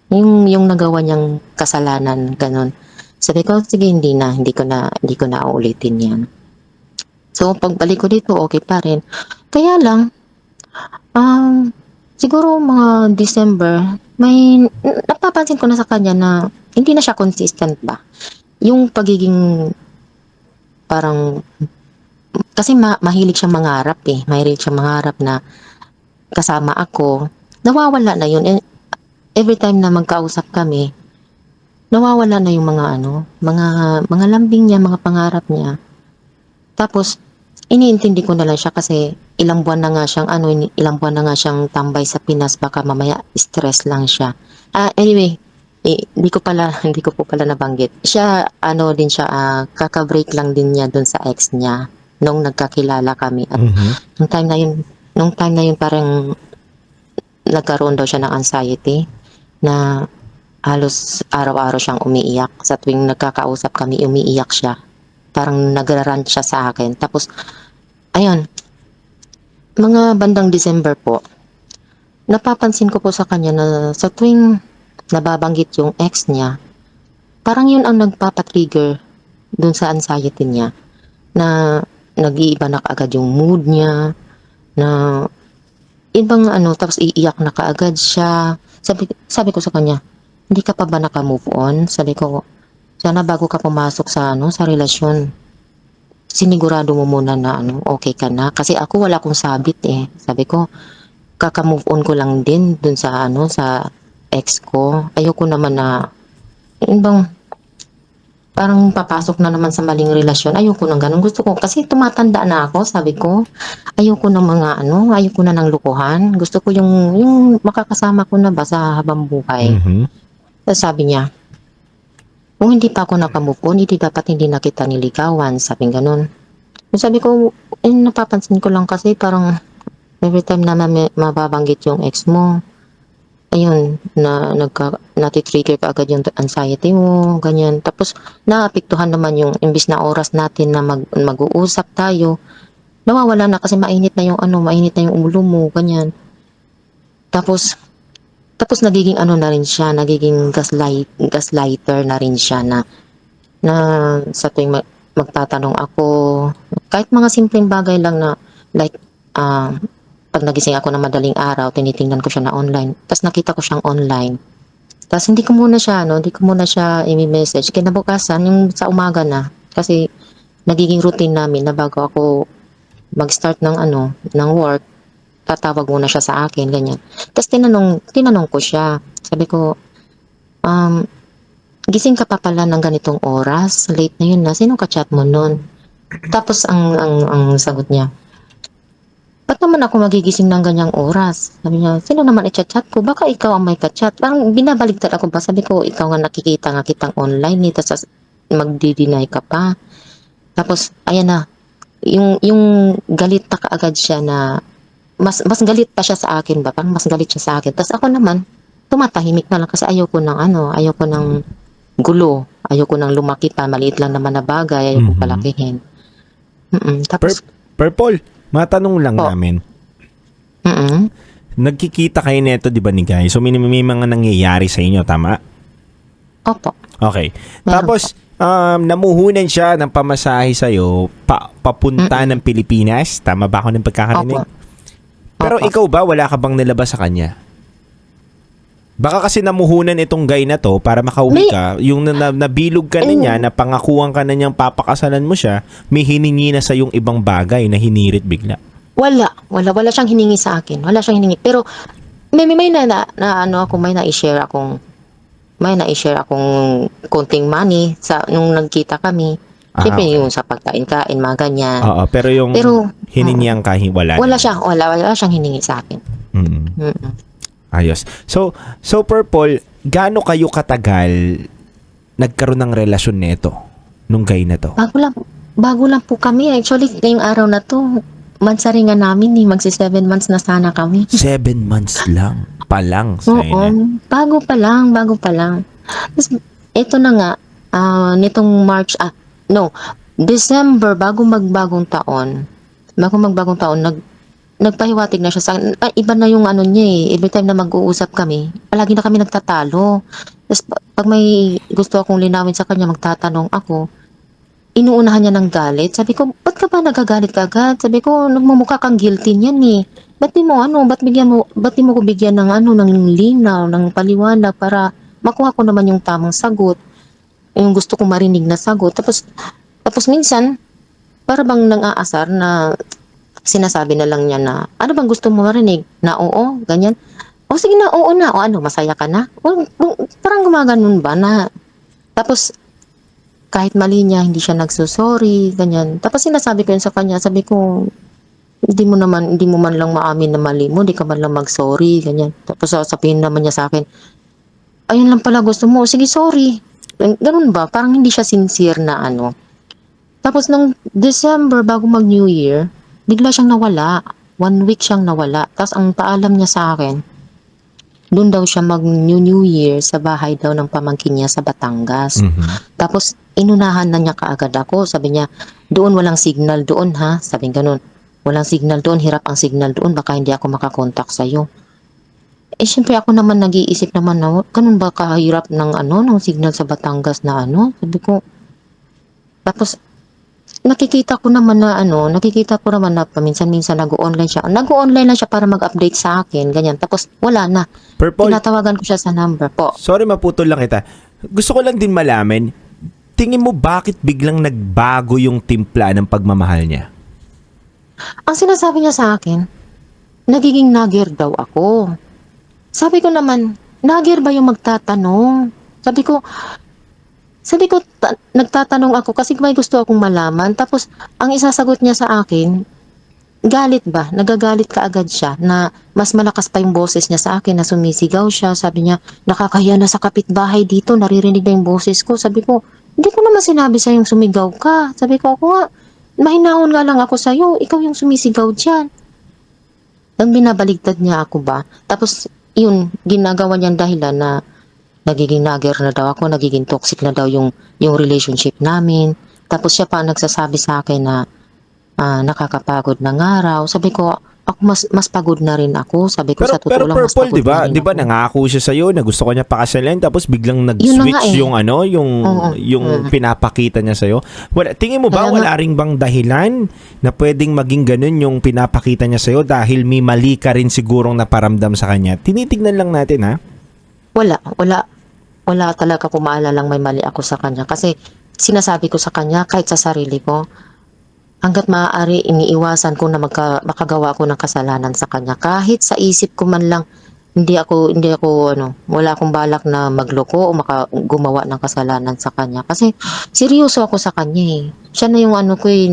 yung nagawa niyang kasalanan, ganun. Sabi ko, sige, hindi ko na uulitin yan. So, pagbalik ko dito, okay pa rin. Kaya lang, siguro mga December, may napapansin ko na sa kanya na hindi na siya consistent ba. Yung pagiging parang kasi mahilig siyang mangarap eh. Mahilig siyang mangarap na kasama ako. Nawawala na yun. And every time na magkausap kami, nawawala na yung mga mga lambing niya, mga pangarap niya. Tapos, iniintindi ko na lang siya kasi ilang buwan na nga siyang ilang buwan na nga siyang tambay sa Pinas, baka mamaya stress lang siya. Anyway, hindi ko po pala nabanggit. Siya, din siya, kaka-break lang din niya doon sa ex niya nung nagkakilala kami. At nung time na yun parang nagkaroon daw siya ng anxiety na halos araw-araw siyang umiiyak. Sa tuwing nagkakausap kami, umiiyak siya. Parang nagrarant siya sa akin. Tapos, ayun, mga bandang December po, napapansin ko po sa kanya na sa tuwing nababanggit yung ex niya, parang yun ang nagpapatrigger dun sa anxiety niya. Na nag-iiba na kaagad yung mood niya, na ibang tapos iiyak na kaagad siya. Sabi ko sa kanya, hindi ka pa ba naka-move on? Sabi ko, sana bago ka pumasok sa sa relasyon, sinigurado mo muna na okay ka na. Kasi ako wala akong sabit eh. Sabi ko, kaka-move on ko lang din dun sa sa ex ko. Ayoko naman na bang parang papasok na naman sa maling relasyon. Ayoko nang ganun. Gusto ko kasi tumatanda na ako, sabi ko. Ayoko ng mga ayoko na ng lukuhan. Gusto ko yung makakasama ko na ba sa habang buhay. Tapos sabi niya, kung hindi pa ako nakamove on, hindi na kita niligawan. Sabi ganun. Sabi ko, napapansin ko lang kasi parang every time na mababanggit yung ex mo, ayun, natitrigger ka agad yung anxiety mo, ganyan. Tapos, naapektuhan naman yung imbis na oras natin na mag-uusap tayo, nawawala na kasi mainit na yung ulo mo, ganyan. Tapos nagiging na rin siya, nagiging gaslighter na rin siya na sa tuwing magtatanong ako, kahit mga simpleng bagay lang na like, pag nagising ako na madaling araw, tinitingnan ko siya na online, tapos nakita ko siyang online. Tapos hindi ko muna siya i-message. Kinabukasan, yung sa umaga na, kasi nagiging routine namin na bago ako mag-start ng work, tatawag muna siya sa akin, ganyan. Tapos tinanong ko siya. Sabi ko, gising ka pa pala ng ganitong oras? Late na yun na. Sino ka-chat mo nun? Tapos ang sagot niya, ba't naman ako magigising ng ganyang oras? Sabi niya, sino naman i-chat ko? Baka ikaw ang may ka-chat. Parang binabaligtad ako pa. Sabi ko, ikaw nga nakikita nga kitang online. Tapos magdi-deny ka pa. Tapos, ayan na. Yung galit na kaagad siya na mas galit pa siya sa akin ba? Parang mas galit siya sa akin. Tapos ako naman, tumatahimik na lang kasi ayoko ng gulo. Ayoko ng lumaki pa. Maliit lang naman na bagay. Ayoko palakihin. Tapos, Purple, matanong lang Oh. namin. Nagkikita kayo neto, di ba ni Guy? So may mga nangyayari sa inyo, tama? opo. Okay. Meron Tapos, namuhunan siya ng pamasahe sa'yo papunta ng Pilipinas. Tama ba ako ng pagkakarinig? Opo. Pero Opo. ikaw ba, wala ka bang nilabas sa kanya? Baka kasi namuhunan itong guy na to para makauwi ka. Yung nabilog ka na niya, napangakuhan ka na niyang papakasalan mo siya, may hiningi na sa yung ibang bagay na hinirit bigla. Wala siyang hiningi sa akin. Wala siyang hiningi. Pero may na-share akong konting money sa nung nagkita kami. Siyempre okay. yung sa pagkain-kain, mga ganyan. Oo, pero yung hiningiang wala. Wala siyang hiningi sa akin. Ayos. So Purple, gaano kayo katagal nagkaroon ng relasyon neto nung guy na to? Bago lang po kami. Actually, ngayong araw na to, mansaringan namin magsi 7 months na sana kami. 7 months lang. Palang. Oo, bago pa lang. Tapos, ito na nga, nitong December, bago magbagong taon, nagpahiwatig na siya sa akin. Iba na yung niya eh. Every time na mag-uusap kami, palagi na kami nagtatalo. Tapos pag may gusto akong linawin sa kanya, magtatanong ako, inuunahan niya ng galit. Sabi ko, ba't ka ba nagagalit ka agad? Sabi ko, nagmumukha kang guilty niyan eh. Ba't di mo ko bigyan ng ng linaw, ng paliwanag para makuha ko naman yung tamang sagot. Yung gusto kong marinig na sagot. Tapos minsan, para bang nang-aasar na sinasabi na lang niya na, ano bang gusto mo marinig? Na oo, ganyan. O sige na, oo na. O ano, masaya ka na? Parang gumaganon ba na, tapos, kahit mali niya, hindi siya nagsusorry, ganyan. Tapos sinasabi ko yun sa kanya, sabi ko, hindi mo man lang maamin na mali mo, hindi ka man lang mag-sorry, ganyan. Tapos sasabihin naman niya sa akin, ayun lang pala gusto mo, sige sorry. Ganun ba? Parang hindi siya sincere na ano. Tapos nung December, bago mag-New Year, bigla siyang nawala. 1 week siyang nawala. Tapos ang paalam niya sa akin, doon daw siya mag-New Year sa bahay daw ng pamangkin niya sa Batangas. Tapos inunahan na niya kaagad ako. Sabi niya, doon walang signal doon ha. Sabi ganun, walang signal doon, hirap ang signal doon, baka hindi ako makakontak sa'yo. Syempre ako naman nag-iisip naman na, ganun ba kahirap ng ng signal sa Batangas na Sabi ko, tapos nakikita ko naman na paminsan-minsan nag-online siya. Nag-online lang siya para mag-update sa akin, ganyan. Tapos wala na. Purple, Tinatawagan ko siya sa number po. sorry maputol lang kita. Gusto ko lang din malaman, tingin mo bakit biglang nagbago yung timpla ng pagmamahal niya? Ang sinasabi niya sa akin, nagiging nagger daw ako. Sabi ko naman, nagger ba yung magtatanong? Sabi ko, nagtatanong ako kasi may gusto akong malaman. Tapos, ang isasagot niya sa akin, galit ba? Nagagalit ka agad siya na mas malakas pa yung boses niya sa akin na sumisigaw siya. Sabi niya, nakakahiya na sa kapitbahay dito, naririnig na yung boses ko. Sabi ko, hindi ko naman sinabi sa yung sumigaw ka. Sabi ko, ako nga, mahinaon nga lang ako sa'yo, ikaw yung sumisigaw dyan. Nang binabaligtad niya ako ba? Tapos, yun, ginagawa niyang dahilan na nagiging nagger na daw ako, nagiging toxic na daw yung relationship namin. Tapos siya pa ang nagsasabi sa akin na nakakapagod na nga raw. Sabi ko, ako mas pagod na rin ako. Sabi ko, Pero, sa totoo lang, mas Purple, pagod na rin di ba ako. nangako siya sa'yo na gusto ko niya pakasalan tapos biglang Yun na nga nag-switch eh. yung yung pinapakita niya sa'yo? Tingin mo ba Kaya wala ring bang dahilan na pwedeng maging ganun yung pinapakita niya sa'yo dahil may mali ka rin sigurong naparamdam sa kanya? Tinitignan lang natin ha. Wala talaga ko maalalang may mali ako sa kanya. Kasi sinasabi ko sa kanya, kahit sa sarili ko, hanggat maaari iniiwasan ko na makagawa ko ng kasalanan sa kanya. Kahit sa isip ko man lang, wala akong balak na magloko o gumawa ng kasalanan sa kanya. Kasi seryoso ako sa kanya eh. Siya na yung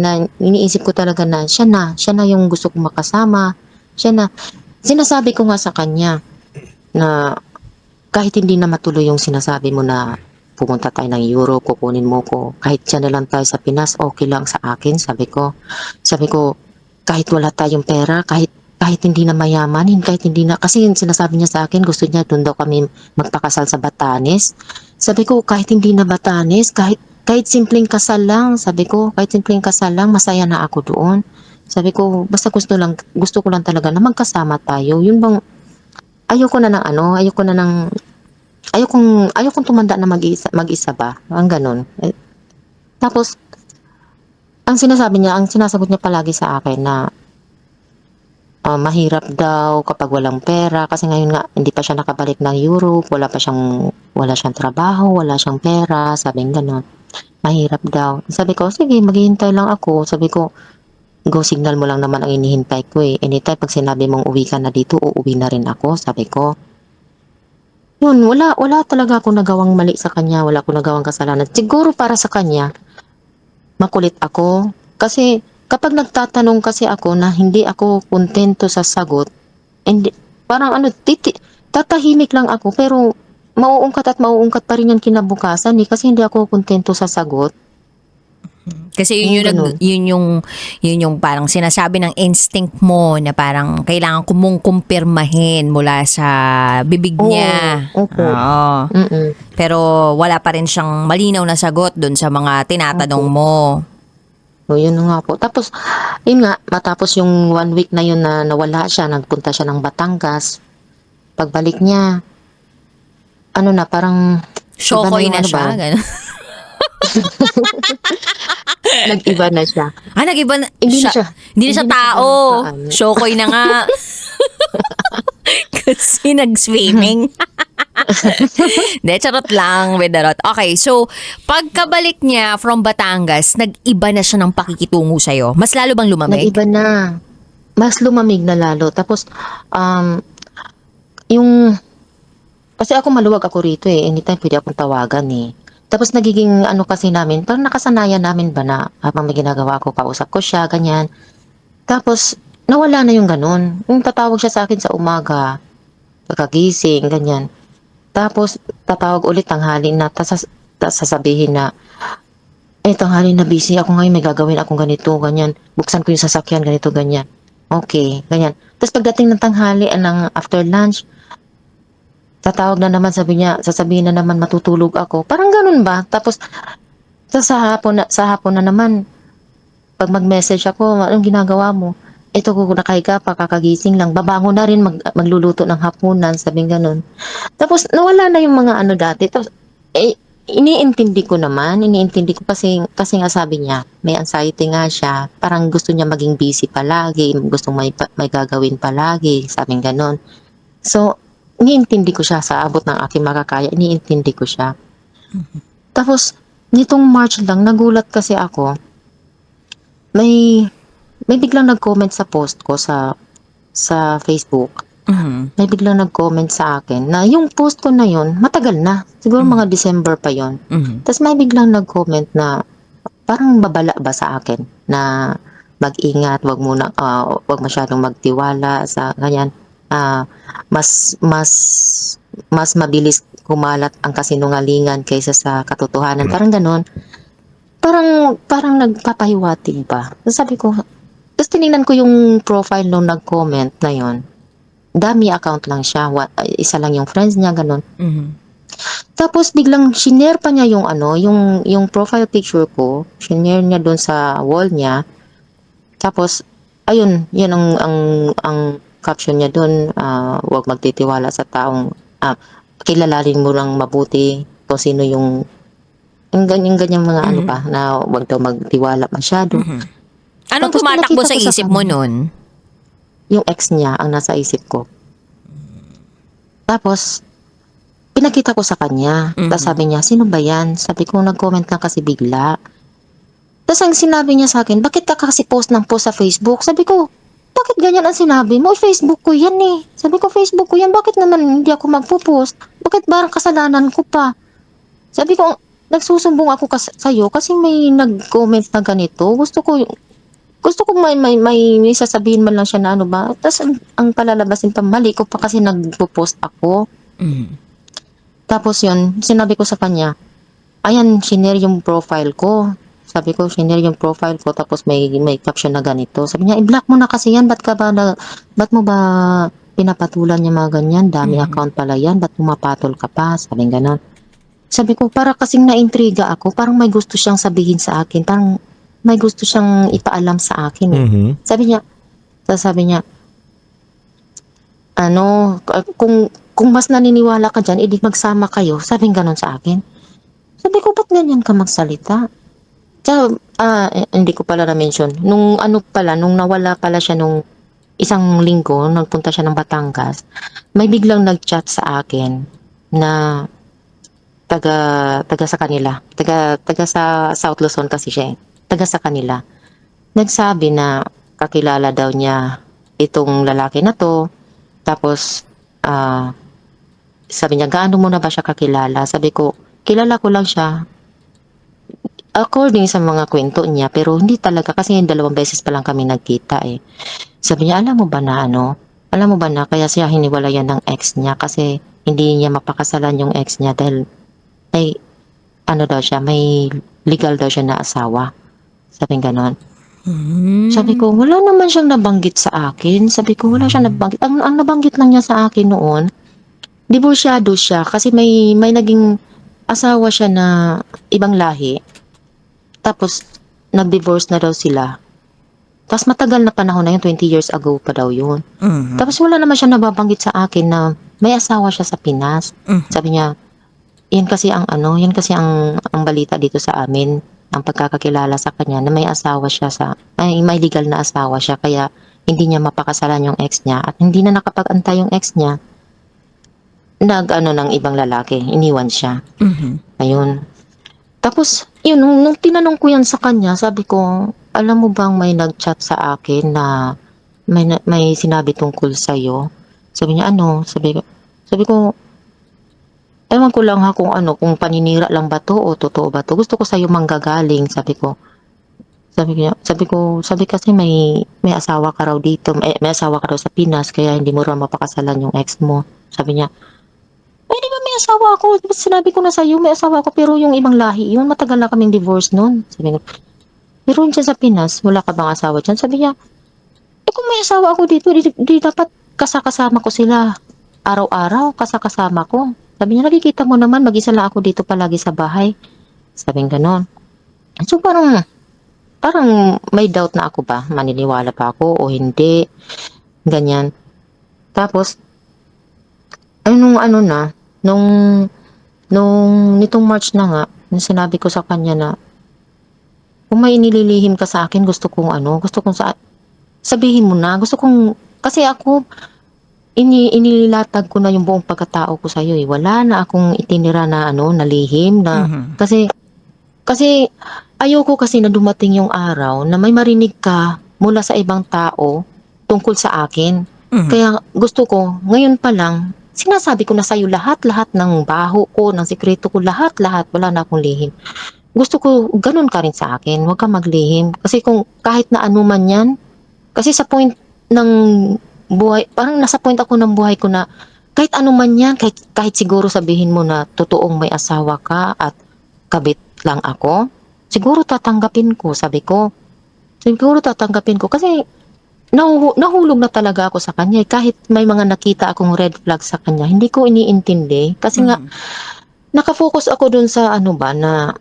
na iniisip ko talaga na siya na yung gusto kong makasama. Siya na. Sinasabi ko nga sa kanya na kahit hindi na matuloy yung sinasabi mo na pumunta tayo ng Europe, kukunin mo ko. Kahit siya na lang tayo sa Pinas, okay lang sa akin, sabi ko. Sabi ko, kahit wala tayong pera, kahit hindi na mayaman, kahit hindi na, kasi yung sinasabi niya sa akin, gusto niya doon daw kami magpakasal sa Batanes. Sabi ko, kahit hindi na Batanes, kahit simpleng kasal lang, sabi ko, kahit simpleng kasal lang, masaya na ako doon. Sabi ko, basta gusto ko lang talaga na magkasama tayo. Yun bang, ayokong tumanda na mag-isa ba? Ang ganun. Tapos, ang sinasagot niya palagi sa akin na mahirap daw kapag walang pera kasi ngayon nga hindi pa siya nakabalik ng Europe, wala siyang trabaho, wala siyang pera, sabing ganun. Mahirap daw. Sabi ko, sige, maghihintay lang ako. Sabi ko, go signal mo lang naman ang inihintay ko eh. Anytime pag sinabi mong uwi ka na dito, uuwi na rin ako, sabi ko. Yun, wala talaga ako nagawang mali sa kanya, wala ako nagawang kasalanan. Siguro para sa kanya, makulit ako. Kasi kapag nagtatanong kasi ako na hindi ako kontento sa sagot, and parang tatahimik lang ako, pero mauungkat pa rin yan kinabukasan eh, kasi hindi ako kontento sa sagot. Kasi Ganun. yun yung parang sinasabi ng instinct mo na parang kailangan mong kumpirmahin mula sa bibig niya. Opo. Oo. Mm-mm. Pero wala pa rin siyang malinaw na sagot dun sa mga tinatanong mo. So, yun na nga po. Tapos, yun nga, matapos yung 1 week na yun na nawala siya, nagpunta siya ng Batangas. Pagbalik niya, parang Shokoy iba na yung siya. Ganun. nag-iba na siya. Nag-iba na Hindi na siya. Hindi na siya tao. ganun ka, Shokoy na nga. Kasi nag-swimming. De, charot lang, Bedarot. Okay, so, pagkabalik niya from Batangas, nag-iba na siya ng pakikitungo sa'yo. Mas lalo bang lumamig? Nag-iba na. Mas lumamig na lalo. Tapos, yung, kasi ako maluwag ako rito eh. Anytime pwede akong tawagan eh. Tapos nagiging ano kasi namin, parang nakasanayan namin ba na habang may ginagawa ko, kausap ko siya, ganyan. Tapos, nawala na yung ganun. Yung tatawag siya sa akin sa umaga, pagkagising, ganyan. Tapos, tatawag ulit tanghali na, tas sasabihin na, tanghali na busy ako ngayon, may gagawin akong ganito, ganyan. Buksan ko yung sasakyan, ganito, ganyan. Okay, ganyan. Tapos pagdating ng tanghali, ng after lunch, tatawag na naman, sasabihin na naman matutulog ako. Parang ganun ba? Tapos, sa hapon na naman, pag mag-message ako, anong ginagawa mo? Ito ko nakahiga pa, kakagising lang. Babango na rin, magluluto ng hapunan, sabing ganun. Tapos, nawala na yung mga ano dati. Tapos, iniintindi ko kasi nga sabi niya, may anxiety nga siya. Parang gusto niya maging busy palagi, gusto may gagawin palagi, sabing ganun. So, iniintindi ko siya sa abot ng aking makakaya, iniintindi ko siya. Tapos, nitong March lang, nagulat kasi ako, may biglang nag-comment sa post ko sa Facebook. May biglang nag-comment sa akin na yung post ko na yun, matagal na. Siguro mga December pa yon. Tapos may biglang nag-comment na parang babala ba sa akin na mag-ingat, wag masyadong magtiwala sa ganyan. Mas mabilis kumalat ang kasinungalingan kaysa sa katotohanan. Parang ganon. Parang nagpapahiwatig ba. Sabi ko, tapos tinignan ko yung profile nung nag-comment na yon. Dami account lang siya. Isa lang yung friends niya, ganon. Tapos biglang shinare pa niya yung profile picture ko. Shinare niya doon sa wall niya. Tapos, ayun, yun ang caption niya doon, huwag magtitiwala sa taong, kilalanin mo lang mabuti kung sino yung ganyan mga ano pa, na huwag daw magtiwala masyado. Anong Tapos tumatakbo pinakita sa ko sa isip mo kanya. nun? Yung ex niya ang nasa isip ko. Tapos, pinakita ko sa kanya. Tapos sabi niya, sino ba yan? Sabi ko, nag-comment lang kasi bigla. Tapos ang sinabi niya sa akin, bakit ka kasi post sa Facebook? Sabi ko, bakit ganyan ang sinabi mo? Facebook ko yan eh. Sabi ko, Facebook ko yan. Bakit naman hindi ako magpo-post? Bakit parang kasalanan ko pa? Sabi ko, nagsusumbong ako sa'yo kasi may nag-comment na ganito. Gusto ko may sasabihin man lang siya na ano ba. Tapos ang palalabasin pa, mali ko pa kasi nagpo-post ako. Tapos yun, sinabi ko sa kanya, ayan, shinare yung profile ko. Sabi ko, shinare yung profile ko, tapos may caption na ganito. Sabi niya, i-block mo na kasi yan, ba't mo ba pinapatulan niya mga ganyan? Dami account pala yan, ba't pumapatol ka pa? Sabi ganon. Sabi ko, para kasing naintriga ako, parang may gusto siyang sabihin sa akin, parang may gusto siyang ipaalam sa akin. Sabi niya, kung mas naniniwala ka dyan, edi magsama kayo. Sabi ganon sa akin. Sabi ko, ba't ganyan ka magsalita? Hindi ko pala na-mention. Nung nawala pala siya nung isang linggo, nagpunta siya ng Batangas, may biglang nag-chat sa akin na taga sa kanila. Taga sa South Luzon kasi siya eh. Taga sa kanila. Nagsabi na kakilala daw niya itong lalaki na to. Tapos, sabi niya, gaano mo na ba siya kakilala? Sabi ko, kilala ko lang siya. According sa mga kwento niya, pero hindi talaga kasi 2 beses pa lang kami nagkita eh. Sabi niya, alam mo ba na kaya siya hiniwalayan ng ex niya kasi hindi niya mapakasalan yung ex niya dahil may legal daw siya na asawa. Sabi ganon. Sabi ko, wala naman siyang nabanggit sa akin. Sabi ko, wala siyang nabanggit. Ang nabanggit lang niya sa akin noon, divorsyado siya kasi may naging asawa siya na ibang lahi. Tapos, nag-divorce na daw sila. Tapos matagal na panahon na yun, 20 years ago pa daw yun. Tapos wala naman siya nababanggit sa akin na may asawa siya sa Pinas. Sabi niya, yan kasi ang balita dito sa amin, ang pagkakakilala sa kanya na may asawa siya may legal na asawa siya kaya hindi niya mapakasalan yung ex niya at hindi na nakapag-antay yung ex niya. ng ibang lalaki, iniwan siya. Mhm. Ayun. Tapos, yun, nung tinanong ko yan sa kanya, sabi ko, alam mo bang may nag-chat sa akin na may sinabi tungkol sa'yo? Sabi niya, ano? Sabi ko, ewan ko lang ha kung paninira lang ba to o totoo ba to. Gusto ko sa'yo manggagaling, sabi ko. Sabi kasi may asawa ka raw dito, may asawa ka raw sa Pinas, kaya hindi mo raw mapakasalan yung ex mo. Sabi niya, eh, di ba may asawa ako? Diba sinabi ko na sa'yo, may asawa ako, pero yung ibang lahi, yun, matagal na kaming divorce noon. Sabi ko, pero yun dyan sa Pinas, wala ka bang asawa dyan? Sabi niya, eh kung may asawa ako dito, di dapat kasama ko sila. Araw-araw, kasama ko. Sabi niya, nakikita mo naman, mag-isa lang ako dito palagi sa bahay. Sabi nga ganon. So parang may doubt na ako ba, maniniwala pa ako o hindi, ganyan. Tapos, nung nitong March na nga, nung sinabi ko sa kanya na, kung may inililihim ka sa akin, gusto kong sabihin mo na, kasi ako, inilatag ko na yung buong pagkatao ko sa'yo eh. Wala na akong itinira na na lihim na, kasi ayoko kasi na dumating yung araw na may marinig ka mula sa ibang tao tungkol sa akin. Kaya gusto ko, ngayon pa lang, sinasabi ko na sa'yo lahat-lahat ng baho ko, ng sikreto ko, lahat-lahat, wala na akong lihim. Gusto ko, ganun ka rin sa akin, huwag ka maglihim. Kasi kung kahit na ano man yan, kasi sa point ng buhay, parang nasa point ako ng buhay ko na, kahit ano man yan, kahit siguro sabihin mo na totoong may asawa ka at kabit lang ako, siguro tatanggapin ko, sabi ko. Siguro tatanggapin ko kasi nahulog na talaga ako sa kanya. Kahit may mga nakita akong red flag sa kanya, hindi ko iniintindi. Kasi nga, nakafocus ako dun sa na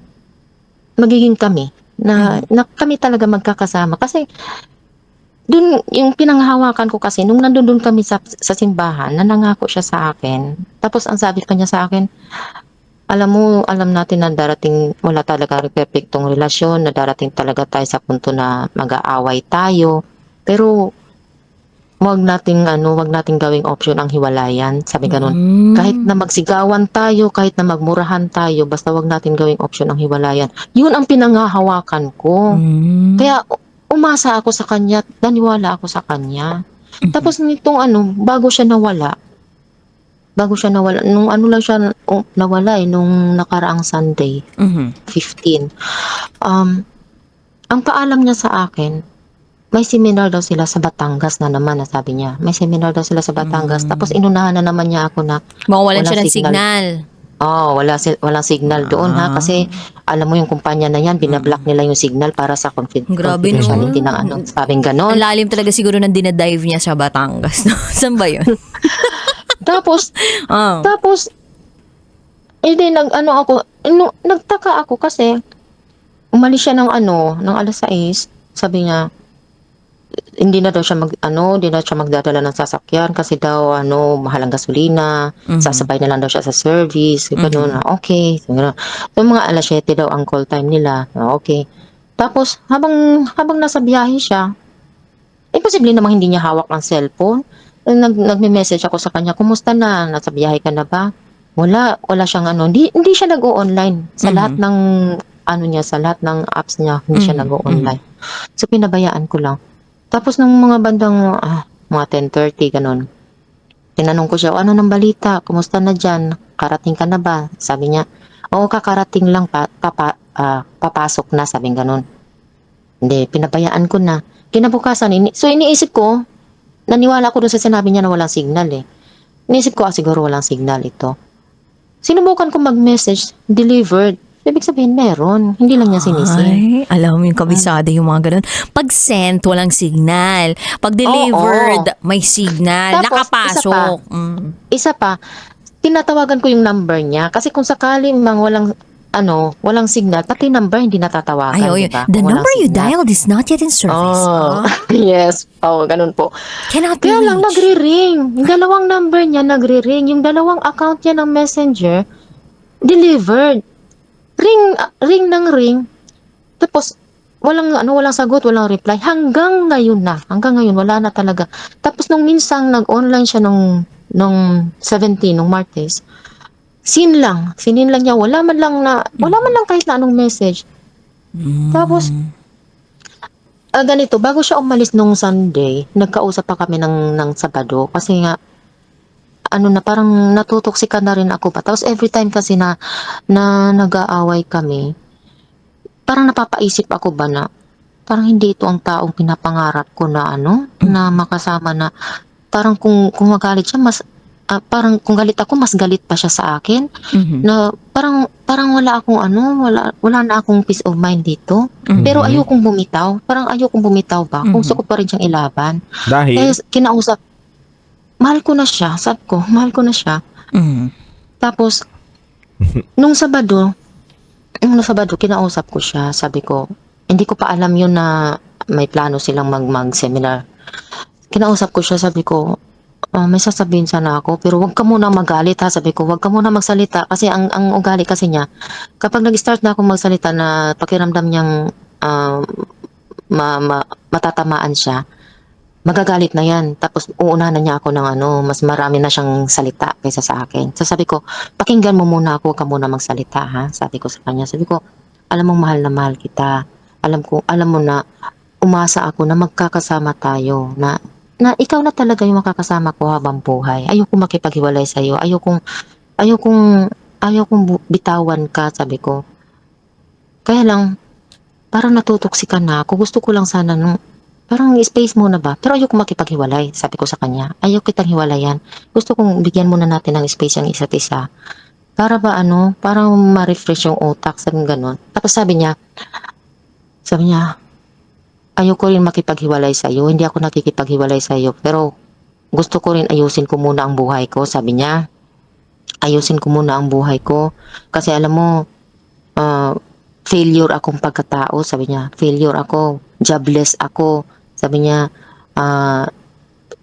magiging kami. Na kami talaga magkakasama. Kasi, dun, yung pinanghahawakan ko kasi, nung nandun kami sa simbahan, nanangako siya sa akin. Tapos, ang sabi pa niya sa akin, alam natin na darating, wala talaga perfectong relasyon, na darating talaga tayo sa punto na mag-aaway tayo. Pero, wag nating gawing option ang hiwalayan. Sabi ganun. Kahit na magsigawan tayo, kahit na magmurahan tayo, basta wag natin gawing option ang hiwalayan. Yun ang pinanghahawakan ko. Kaya, umasa ako sa kanya, naniwala ako sa kanya. Tapos nitong bago siya nawala, nung lang siya nawala nung nakaraang Sunday, 15. Ang paalam niya sa akin, may seminar daw sila sa Batangas na naman, sabi niya. May seminar daw sila sa Batangas. Tapos inunahan na naman niya ako na Mawawalan walang siya ng signal. walang signal doon ha. Kasi alam mo yung kumpanya na yan, binablock nila yung signal para sa Grabe, confidentiality no? ng sabing ganon. Ang lalim talaga siguro ng dinadive niya sa Batangas. No? Saan ba yun? Tapos, nagtaka ako kasi, umalis siya ng alas 6, sabi niya, hindi na daw siya magdadala ng sasakyan kasi daw, mahal ang gasolina, sasabay na lang daw siya sa service, gano'n, okay. So, mga alas 7 daw ang call time nila, okay. Tapos, habang nasa biyahe siya, imposible namang hindi niya hawak ang cellphone. Nagme-message ako sa kanya, kumusta na? Nasa biyahe ka na ba? Wala siyang hindi siya nag-o-online. Sa lahat ng sa lahat ng apps niya, hindi siya nag-o-online. So, pinabayaan ko lang. Tapos, nung mga bandang, mga 10:30, ganun. Tinanong ko siya, ano nang balita? Kumusta na dyan? Karating ka na ba? Sabi niya, oo, kakarating lang, papasok na, sabing ganun. Hindi, pinabayaan ko na. Kinabukasan, so iniisip ko, naniwala ko dun sa sinabi niya na walang signal eh. Iniisip ko, siguro walang signal ito. Sinubukan ko mag-message, delivered. Ibig sabihin, meron. Hindi lang niya sinisi. Ay, alam mo yung kabisado yung mga ganun. Pag sent, walang signal. Pag delivered, may signal. Tapos, Nakapasok. Isa pa, tinatawagan ko yung number niya. Kasi kung sakali mang walang signal, pati number hindi natatawagan. Ay, diba? the Kung walang number you signal. dialed is not yet in service. Yes. Ganun po. Cannot be Kaya lang, reached. nagre-ring. Yung dalawang number niya, nagre-ring. Yung dalawang account niya ng messenger, delivered. Ring ng ring. Tapos, walang sagot, walang reply. Hanggang ngayon, wala na talaga. Tapos, nung minsang nag-online siya nung nung 17, nung Martes, sinin lang niya, wala man lang kahit na anong message. Tapos, ganito, bago siya umalis nung Sunday, nagkausap pa kami ng Sabado, kasi nga, parang natutoksikan na rin ako pa. Tapos every time kasi na nag-aaway kami, parang napapaisip ako ba na, parang hindi ito ang taong pinapangarap ko na na makasama na, parang kung magalit siya, parang kung galit ako, mas galit pa siya sa akin. Na parang wala akong wala na akong peace of mind dito. Pero ayokong bumitaw. Parang ayokong bumitaw ba? Kung gusto ko pa rin siyang ilaban. Dahil? Kaya kinausap, mahal ko na siya. Sabi ko, mahal ko na siya. Tapos, nung Sabado, kinausap ko siya. Sabi ko, hindi ko pa alam yun na may plano silang mag-seminar. Kinausap ko siya, sabi ko, may sasabihin sana ako, pero wag ka muna magalit ha. Sabi ko, wag ka muna magsalita. Kasi ang ugali kasi niya, kapag nag-start na akong magsalita na pakiramdam niyang matatamaan siya, magagalit na yan. Tapos uunahan na niya ako ng mas marami na siyang salita kaysa sa akin. So sabi ko, pakinggan mo muna ako, ka muna magsalita ha. Sabi ko sa kanya, sabi ko, alam mong mahal na mahal kita. Alam mo na umasa ako na magkakasama tayo, na ikaw na talaga yung makakasama ko habang buhay. Ayoko makipaghiwalay sa iyo. Ayokong bitawan ka, sabi ko. Kaya lang, parang natutoksikan na ako. Gusto ko lang sana parang space muna ba? Pero ayoko makipaghiwalay, sabi ko sa kanya. Ayoko kitang hiwalayan. Gusto kong bigyan muna natin ng space ang isa't isa. Para ba parang ma-refresh yung utak, sabi ganon. Tapos sabi niya, ayoko rin makipaghiwalay sa iyo. Hindi ako nakikipaghiwalay sa iyo. Pero gusto ko rin ayusin ko muna ang buhay ko, sabi niya. Ayusin ko muna ang buhay ko. Kasi alam mo, failure akong pagkatao, sabi niya. Failure ako. Jobless ako. Sabi niya,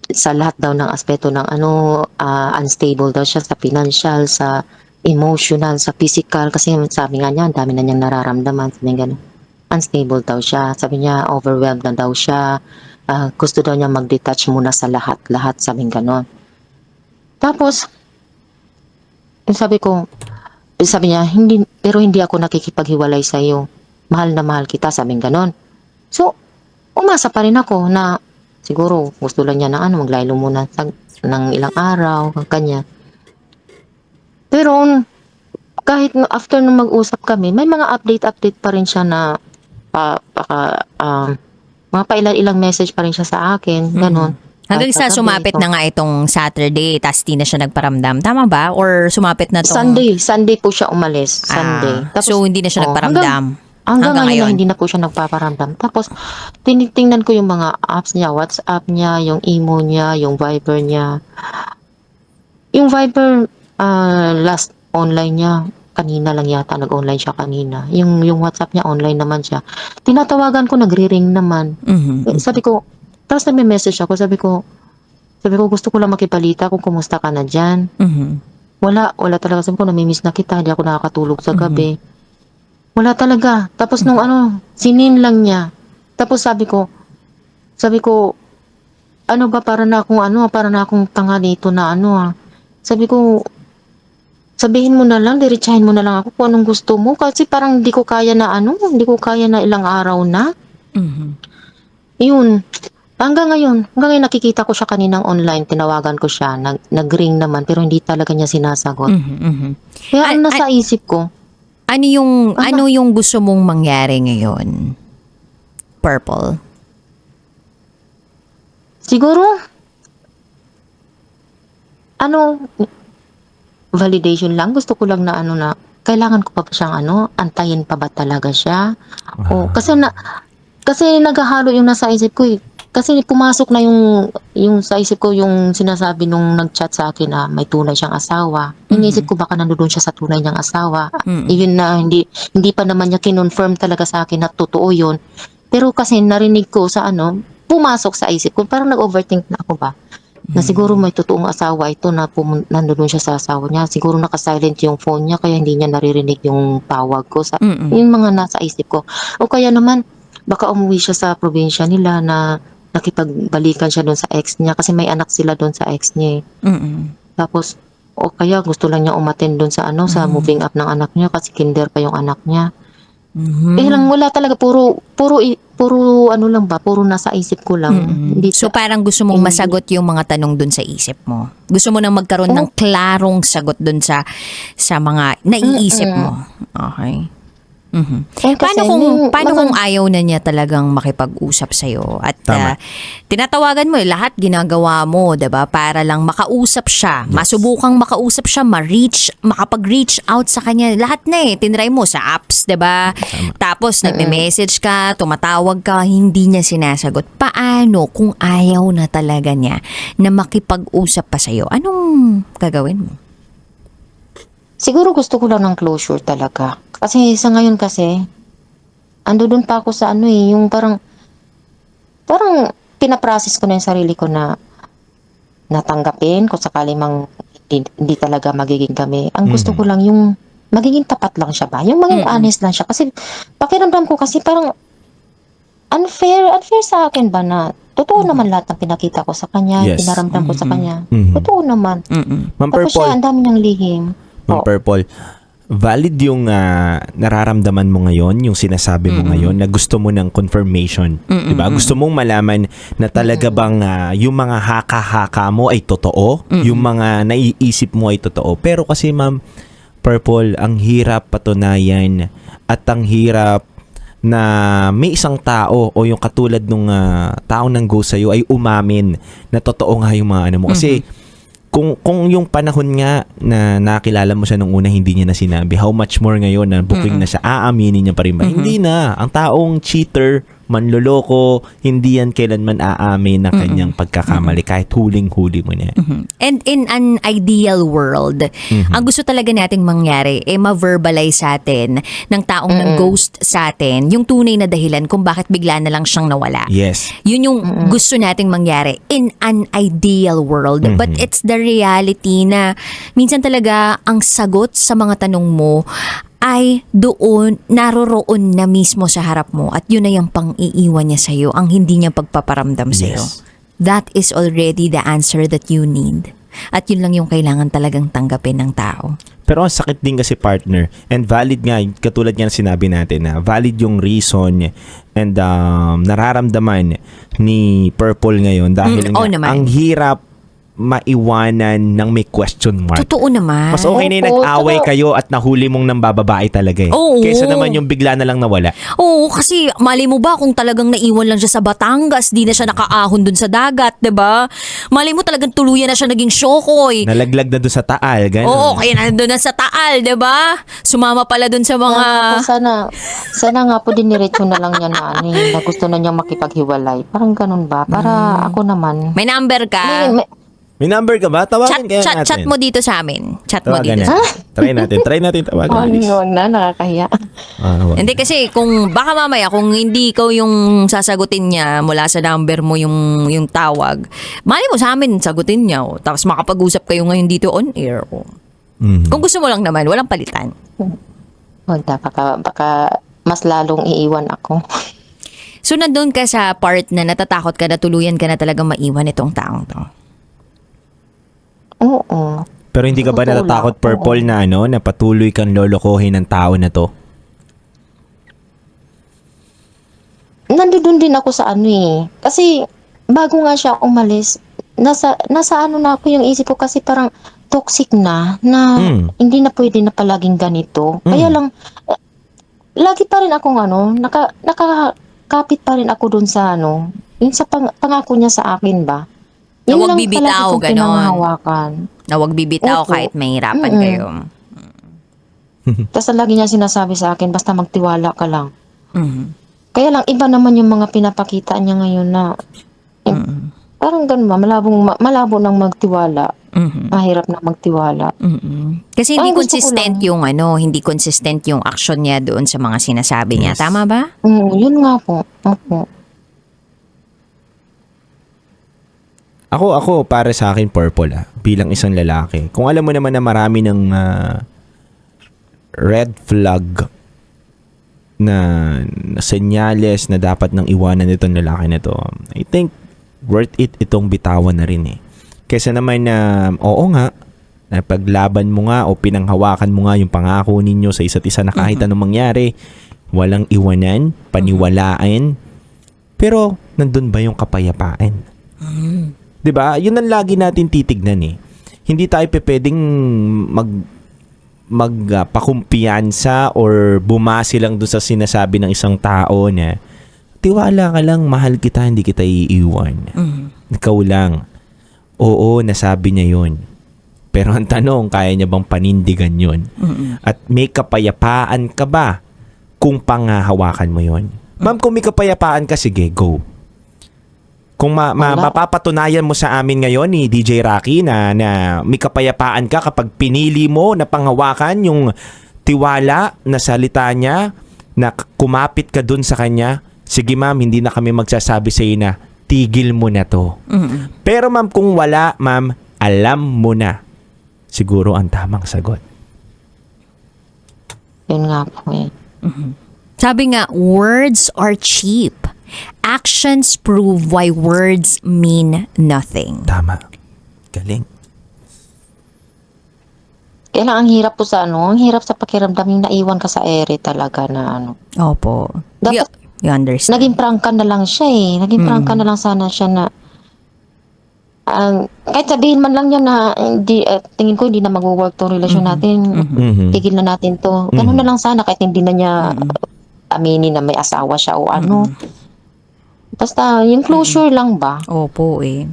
sa lahat daw ng aspeto ng unstable daw siya sa financial, sa emotional, sa physical. Kasi sabi nga niya, ang dami na niyang nararamdaman. Sabi niya gano'n. Unstable daw siya. Sabi niya, overwhelmed na daw siya. Gusto daw niya mag-detach muna sa lahat, sabi gano'n. Tapos, sabi niya, pero hindi ako nakikipaghiwalay sa iyo. Mahal na mahal kita, sabi gano'n. So, umasa pa rin ako na siguro gusto lang niya na maglaylo muna ng ilang araw, kanya. Pero, kahit after nung mag-usap kami, may mga update pa rin siya na mga pailan-ilang message pa rin siya sa akin, ganon. Hanggang sa sumapit na nga itong Saturday, tas di na siya nagparamdam. Tama ba? Or sumapit na tong... Sunday po siya umalis. Sunday. Tapos, so, hindi na siya nagparamdam. Hanggang ngayon, hindi na po siya nagpaparamdam. Tapos, tinitingnan ko yung mga apps niya, WhatsApp niya, yung emo niya, yung Viber niya. Yung Viber, last online niya, kanina lang yata, nag-online siya kanina. Yung WhatsApp niya, online naman siya. Tinatawagan ko, nagre-ring naman. Sabi ko, tapos nagme-message ako, sabi ko, gusto ko lang makipalita kung kumusta ka na dyan. Wala talaga. Sabi ko, namimiss na kita, hindi ako nakakatulog sa gabi. Wala talaga. Tapos nung sinin lang niya. Tapos sabi ko, ba, para na akong tanga dito na Sabi ko, sabihin mo na lang, diretsahin mo na lang ako kung anong gusto mo. Kasi parang hindi ko kaya na ilang araw na. Yun. Hanggang ngayon nakikita ko siya kaninang online, tinawagan ko siya, nag-ring naman, pero hindi talaga niya sinasagot. Kaya nasa isip ko, ano yung gusto mong mangyari ngayon? Purple. Siguro, validation lang. Gusto ko lang na na, kailangan ko pa ba siyang antayin pa ba talaga siya? O, kasi naghahalo yung nasa isip ko eh. Kasi pumasok na yung sa isip ko yung sinasabi nung nag-chat sa akin na may tunay siyang asawa. Inisip ko baka nandoon siya sa tunay niyang asawa. Even na hindi pa naman niya kinonfirm talaga sa akin na totoo yun. Pero kasi narinig ko sa pumasok sa isip ko. Parang nag-overthink na ako ba? Na siguro may totoong asawa ito na nandoon siya sa asawa niya. Siguro naka-silent yung phone niya kaya hindi niya naririnig yung tawag ko. Yung mga nasa isip ko. O kaya naman, baka umuwi siya sa probinsya nila na nakipagbalikan siya doon sa ex niya kasi may anak sila doon sa ex niya. Tapos, o kaya gusto lang niya umattend doon sa sa moving up ng anak niya kasi kinder pa yung anak niya. Lang wala talaga, puro ano lang ba, puro nasa isip ko lang. Hindi So parang gusto mong masagot yung mga tanong dun sa isip mo. Gusto mo nang magkaroon ng klarong sagot dun sa mga naiisip mo. Okay. Paano kung ayaw na niya talagang makipag-usap sa iyo at Tama. tinatawagan mo lahat ginagawa mo, 'di ba? Para lang makausap siya, masubukang makausap siya, makapag-reach out sa kanya. Lahat na tinry mo sa apps, 'di ba? Tapos nagme-message ka, tumatawag ka, hindi niya sinasagot. Paano kung ayaw na talaga niya na makipag-usap pa sa iyo? Anong gagawin mo? Siguro gusto ko lang ng closure talaga. Kasi sa ngayon kasi, ando doon pa ako sa yung parang pinaprocess ko na yung sarili ko na natanggapin kung sakali mang hindi talaga magiging kami. Ang gusto ko lang yung magiging tapat lang siya ba? Yung maging honest lang siya. Kasi pakiramdam ko kasi parang unfair sa akin ba na totoo naman lahat ng pinakita ko sa kanya, Yes. pinaramdam ko sa kanya. Mhm. Totoo naman. Ma'am Tapos siya, Purple, ang dami niyang lihim. Ma'am Purple, valid yung nararamdaman mo ngayon, yung sinasabi mo ngayon na gusto mo ng confirmation, 'di ba? Gusto mong malaman na talaga bang yung mga haka-haka mo ay totoo, yung mga naiisip mo ay totoo. Pero kasi Ma'am Purple, ang hirap patunayan at ang hirap na may isang tao o yung katulad nung taong nang-go sa'yo ay umamin na totoo nga yung mga ano mo. Kasi kung yung panahon nga na nakilala mo siya nung una, hindi niya na sinabi, how much more ngayon na booking na siya, aaminin niya pa rin ba? Hindi na. Ang taong cheater, manloloko, hindi yan kailanman aamin na kanyang pagkakamali kahit huling-huli mo na. And in an ideal world, ang gusto talaga nating mangyari ma-verbalize sa atin ng taong nag-ghost sa atin yung tunay na dahilan kung bakit bigla na lang siyang nawala. Yes. Yun yung gusto nating mangyari in an ideal world. But it's the reality na minsan talaga ang sagot sa mga tanong mo ay naroroon na mismo sa harap mo at yun na yung pang-iiwan niya sa'yo, ang hindi niya pagpaparamdam sa'yo. Yes. That is already the answer that you need. At yun lang yung kailangan talagang tanggapin ng tao. Pero ang sakit din kasi, partner, and valid nga, katulad nga na sinabi natin, na valid yung reason and nararamdaman ni Purple ngayon dahil oo nga, naman. ang hirap maiwanan ng may question mark. Totoo naman. Mas okay na yung Opo, nag-away totoo. kayo at nahuli mong nang bababae talaga eh. Oo. Kaysa naman yung bigla na lang nawala. Oo, kasi mali mo ba kung talagang naiwan lang siya sa Batangas, di na siya nakaahon dun sa dagat, 'di ba? Mali mo talagang tuluyan na siya naging syokoy. Nalaglag na doon sa taal, gano'n. Oo, kaya nandun na sa Taal, 'di ba? Sumama pala dun sa mga Sana nga po diniretso na lang niya na gusto na niyang makipaghiwalay. Parang ganun ba? Para ako naman. may number ka. May number ka ba? Tawagin kaya natin. Chat mo dito sa amin. Chat mo Tawagan dito. natin. Try natin tawagan. Alice. na, nakakahiya. Wag. Hindi kasi kung baka mamaya kung hindi ikaw yung sasagutin niya mula sa number mo yung tawag, mali mo sa amin sagutin niya. Tapos makapag-usap kayo ngayon dito on air. Kung gusto mo lang naman, walang palitan. Wag na, baka mas lalong iiwan ako. So nandun ka sa part na natatakot ka na tuluyan ka na talagang maiwan itong taong to. Oo. Pero hindi ka ba Totoo natatakot, lang. Purple, na na patuloy kang lolokohin ng tao na to? Nandun din ako sa Kasi bago nga siya umalis, nasa na ako yung isip ko kasi parang toxic na hindi na pwede na palaging ganito. Kaya lang lagi pa rin akong nakakapit pa rin ako dun sa yung sa pangako niya sa akin ba. Na Yun huwag lang bibitaw, palagi kong ganon. pinanghahawakan. Na wag bibitaw Opo. kahit mahirapan kayo. Tapos lagi niya sinasabi sa akin, basta magtiwala ka lang. Mhm. Kaya lang iba naman yung mga pinapakita niya ngayon na parang ganun ba, malabo nang magtiwala. Mhm. Mahirap na magtiwala. Mhm. Kasi hindi Ang gusto ko consistent lang- yung hindi consistent yung action niya doon sa mga sinasabi niya. Yes. Tama ba? Yun nga po. Opo. Ako para sa akin, Purple, bilang isang lalaki. Kung alam mo naman na marami ng red flag na senyales na dapat nang iwanan nitong lalaki na to, I think worth it itong bitawan na rin eh. Kesa naman na, oo nga, na paglaban mo nga o pinanghawakan mo nga yung pangako ninyo sa isa't isa na kahit anong mangyari, walang iwanan, paniwalaan. Pero nandun ba yung kapayapaan? 'Di ba? Yun ang lagi natin titignan eh. Hindi tayo pwedeng magpakumpiyansa or bumasi lang doon sa sinasabi ng isang tao na tiwala ka lang, mahal kita, hindi kita iiwan. Ikaw lang. Oo, nasabi niya yun. Pero ang tanong, kaya niya bang panindigan yun? At may kapayapaan ka ba kung pangahawakan mo yun? Ma'am, kung may kapayapaan ka, sige, go. Kung mapapatunayan mo sa amin ngayon ni DJ Rocky na may kapayapaan ka kapag pinili mo na panghawakan yung tiwala na salita niya, na kumapit ka dun sa kanya, sige ma'am, hindi na kami magsasabi sa iyo na tigil mo na to. Pero ma'am, kung wala, ma'am, alam mo na siguro ang tamang sagot. Yun nga po eh. Sabi nga, words are cheap. Actions prove why words mean nothing. Tama. Galing. Kaya lang ang hirap po sa ang hirap sa pakiramdam yung naiwan ka sa ere talaga na Opo. Dapat- You understand. Naging prangka na lang siya eh. Naging prangka na lang sana siya na kahit sabihin man lang niya na hindi, tingin ko hindi na mag-work tong relasyon natin. Tigil na natin to. Ganun na lang sana kahit hindi na niya aminin na may asawa siya o ano. Basta yung closure lang ba? Opo eh.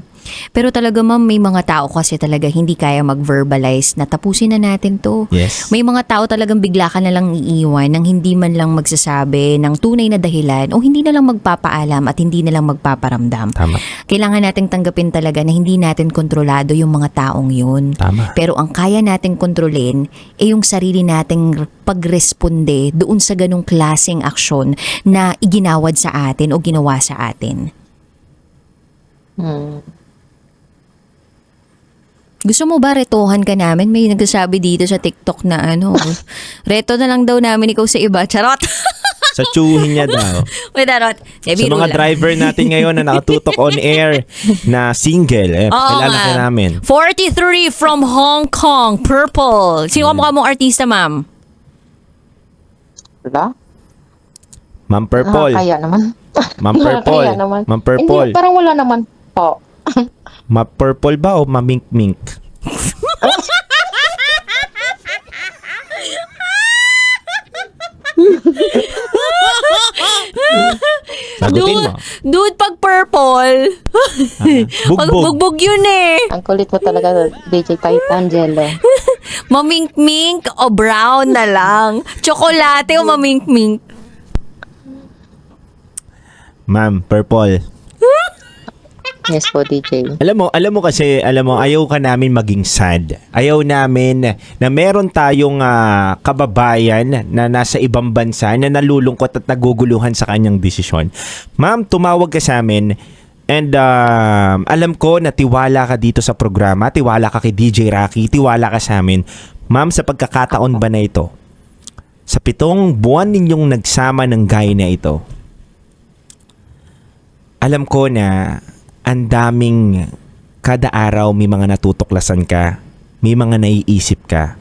Pero talaga ma'am, may mga tao kasi talaga hindi kaya mag-verbalize na tapusin na natin to. Yes. May mga tao talagang bigla ka na lang iiwan nang hindi man lang magsasabi ng tunay na dahilan o hindi na lang magpapaalam at hindi na lang magpaparamdam. Tama. Kailangan nating tanggapin talaga na hindi natin kontrolado yung mga taong yun. Tama. Pero ang kaya nating kontrolin ay yung sarili nating pagresponde doon sa ganong klaseng aksyon na iginawad sa atin o ginawa sa atin. Gusto mo ba retohan ka namin? May nagsasabi dito sa TikTok na reto na lang daw namin ikaw sa iba. Charot! Sa tsuhin niya daw. Wait, charot. Sa mga driver natin ngayon na nakatutok on air na single, kilala ka namin. 43 from Hong Kong, Purple. Sino kamukha mong artista, ma'am? Wala? Ma'am Purple. Kaya naman. Ma'am Purple. Kaya naman. Ma'am Purple. Hindi, parang wala naman po. Ma-purple ba o ma-mink-mink? Sagutin mo. Dude, pag purple, pag Bugbog. bugbog yun eh. Ang kulit mo talaga, DJ Titan, Jello. Mamink-mink o brown na lang. Tsokolate o mamink-mink. Ma'am, purple. Yes po, DJ. Alam mo kasi, ayaw ka namin maging sad. Ayaw namin na meron tayong kababayan na nasa ibang bansa na nalulungkot at naguguluhan sa kanyang desisyon. Ma'am, tumawag ka sa amin and alam ko na tiwala ka dito sa programa, tiwala ka kay DJ Rocky, tiwala ka sa amin. Ma'am, sa pagkakataon ba na ito, sa 7 buwan ninyong nagsama ng guy na ito, alam ko na ang daming kada araw may mga natutuklasan ka, may mga naiisip ka.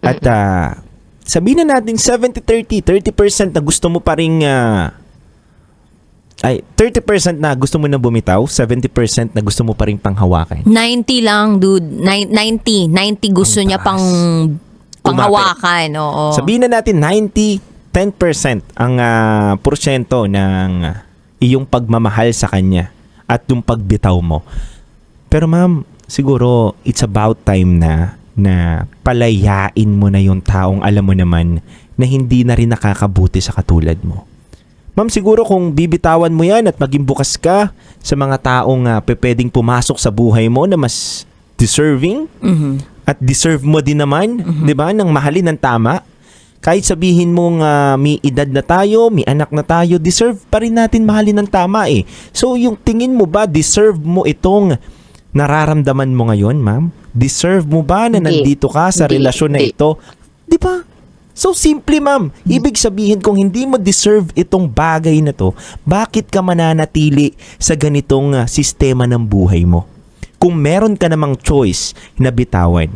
At sabihin na natin 70-30, 30% na gusto mo pa ring 30% na gusto mo na bumitaw, 70% na gusto mo pa ring panghawakan. 90 lang, dude. 90 gusto Ang niya taas. panghawakan. Oo. Sabihin na natin 10% ang porsyento ng iyong pagmamahal sa kanya at yung pagbitaw mo. Pero ma'am, siguro it's about time na palayain mo na yung taong alam mo naman na hindi na rin nakakabuti sa katulad mo. Ma'am, siguro kung bibitawan mo yan at maging bukas ka sa mga taong pwedeng pumasok sa buhay mo na mas deserving at deserve mo din naman, 'di ba, ng mahalin ng tama. Kahit sabihin mong may edad na tayo, may anak na tayo, deserve pa rin natin mahalin ng tama eh. So yung tingin mo ba, deserve mo itong nararamdaman mo ngayon, ma'am? Deserve mo ba na Hindi. nandito ka sa Hindi. relasyon na Hindi. ito? Di ba? So simple, ma'am. Ibig sabihin, kung hindi mo deserve itong bagay na to, bakit ka mananatili sa ganitong sistema ng buhay mo? Kung meron ka namang choice na bitawan,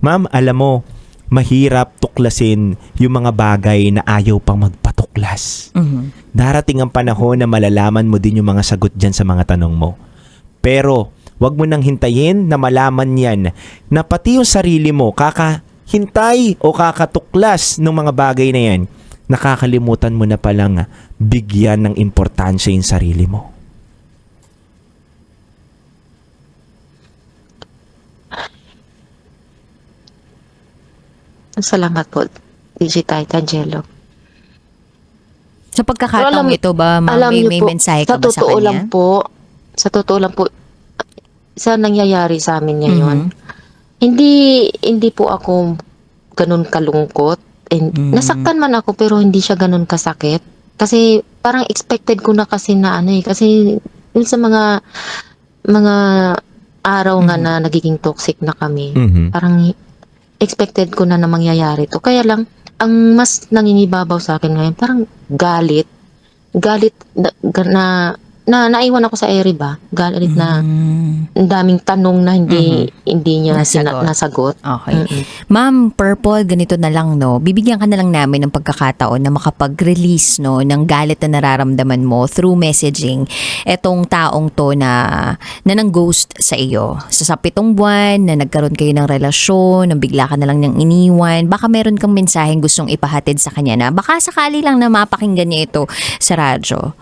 Ma'am, alam mo, mahirap tuklasin yung mga bagay na ayaw pang magpatuklas. Darating ang panahon na malalaman mo din yung mga sagot dyan sa mga tanong mo. Pero, wag mo nang hintayin na malaman yan na pati yung sarili mo kakahintay o kakatuklas ng mga bagay na yan. Nakakalimutan mo na palang bigyan ng importansya yung sarili mo. Salamat po, DJ Titan Jello. Sa pagkakataong ito ba, ma'am, alam niyo may po, mensahe ka sa ba sa totoo kanya? lang po, sa totoo lang po, sa nangyayari sa amin ngayon, hindi po ako ganun kalungkot. Nasaktan man ako pero hindi siya ganun kasakit. Kasi parang expected ko na kasi na kasi yun sa mga araw nga na nagiging toxic na kami. Parang expected ko na mangyayari to. Kaya lang, ang mas nangingibabaw sa akin ngayon, parang galit na naiwan ako sa ere ba? Galit na ang daming tanong na hindi niya nasagot. Okay. Ma'am Purple, ganito na lang, no? Bibigyan ka na lang namin ng pagkakataon na makapag-release, no, ng galit na nararamdaman mo through messaging etong taong to na nang-ghost sa iyo. Sa 7 buwan na nagkaroon kayo ng relasyon, nang bigla ka na lang niyang iniwan, baka meron kang mensaheng gustong ipahatid sa kanya na baka sakali lang na mapakinggan niya ito sa radyo.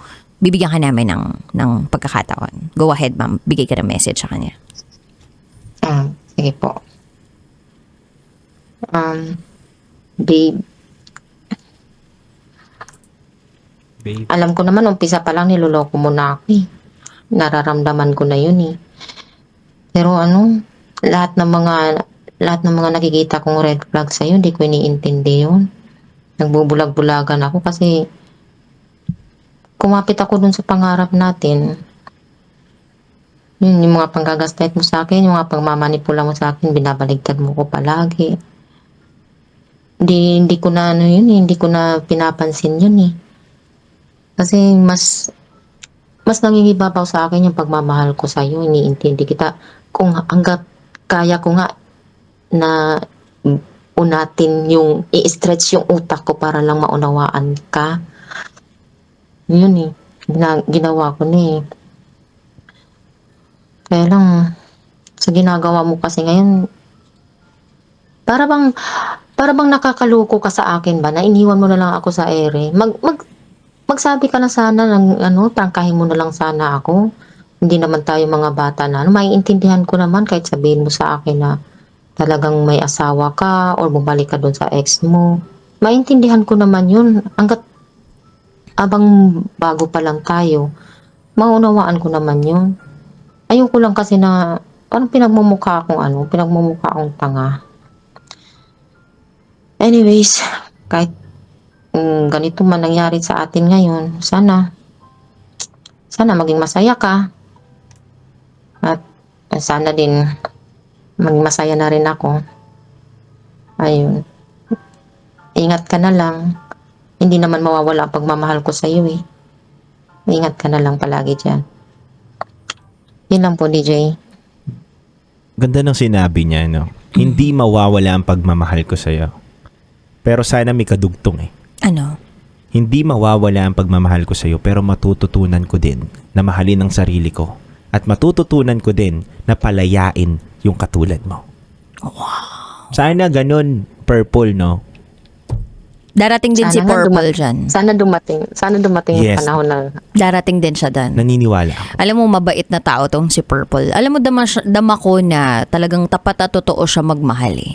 Bibigyan ka namin ng pagkakataon. Go ahead, ma'am. Bigay ka ng message sa kanya. Sige po. Babe, alam ko naman, umpisa pa lang niloloko mo na ako eh. Nararamdaman ko na yun eh. Pero lahat ng mga nakikita kong red flag sa'yo, hindi ko iniintindi yun. Nagbubulag-bulagan ako kasi kumapit ako dun sa pangarap natin. Yung mga panggagastait mo sa akin, yung mga pagmamanipula mo sa akin, binabaligtad mo ko palagi. Hindi ko na hindi ko na pinapansin yun eh. Kasi mas nangingibabaw sa akin yung pagmamahal ko sa iyo, iniintindi kita. Kung hanggat kaya ko nga na unatin yung i-stretch yung utak ko para lang maunawaan ka. Yun eh. Ginawa ko na eh. Kaya lang, sa ginagawa mo kasi ngayon, para bang nakakaloko ka sa akin ba, na iniwan mo na lang ako sa ere. Magsabi ka na sana ng prangkahin mo na lang sana ako. Hindi naman tayo mga bata na. Maiintindihan ko naman kahit sabihin mo sa akin na talagang may asawa ka or bumalik ka doon sa ex mo. Maintindihan ko naman yun. Abang bago pa lang tayo, maunawaan ko naman yun. Ayoko lang kasi na parang pinagmumukha akong tanga. Anyways, kahit ganito man nangyari sa atin ngayon, sana maging masaya ka. At sana din maging masaya na rin ako. Ayun. Ingat ka na lang. Hindi naman mawawala ang pagmamahal ko sa iyo eh. Ingat ka na lang palagi dyan. Yun lang po, DJ. Ganda ng sinabi niya, no? Hindi mawawala ang pagmamahal ko sa'yo. Pero sana may kadugtong eh. Ano? Hindi mawawala ang pagmamahal ko sa'yo, pero matututunan ko din na mahalin ang sarili ko. At matututunan ko din na palayain yung katulad mo. Wow. Sana ganun, Purple, no? Darating din Sana si nga Purple dyan. Sana dumating Yes. yung panahon na Darating din siya dyan. Naniniwala ako. Alam mo, mabait na tao tong si Purple. Alam mo, dama ko na talagang tapat at totoo siya magmahal eh.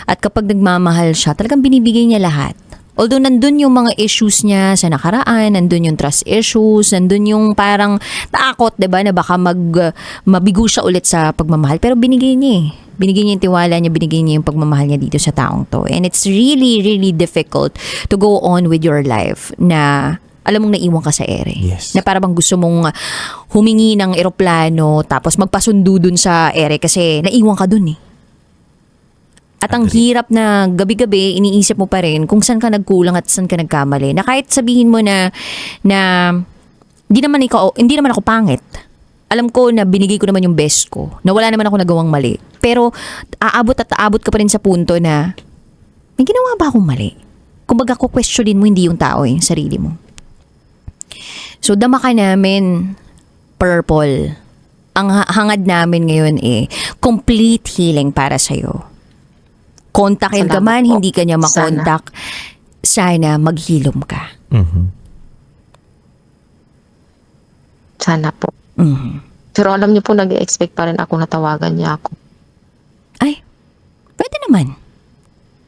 At kapag nagmamahal siya, talagang binibigay niya lahat. Although nandun yung mga issues niya sa nakaraan, nandun yung trust issues, nandun yung parang takot, 'di ba, na baka mabigo siya ulit sa pagmamahal. Pero binigay niya eh. Binigay niya yung tiwala niya, binigay niya yung pagmamahal niya dito sa taong to. And it's really, really difficult to go on with your life na alam mong naiwan ka sa ere. Yes. Na para bang gusto mong humingi ng eroplano tapos magpasundo dun sa ere kasi naiwan ka dun eh. At ang hirap na gabi-gabi, iniisip mo pa rin kung saan ka nagkulang at saan ka nagkamali. Na kahit sabihin mo na hindi naman ako pangit. Alam ko na binigay ko naman yung best ko. Na wala naman ako nagawang mali. pero aabot at aabot ka pa rin sa punto na may ginawa ba akong mali? Kumbaga questionin mo hindi yung tao, yung sarili mo. So dama ka namin, Purple. Ang hangad namin ngayon complete healing para sa'yo. Kontakin ka Salamat man, po. hindi ka niya makontak. Sana maghilom ka. Sana po. Pero alam niyo po, nag-expect pa rin ako na tawagan niya ako. Ay, pwede naman.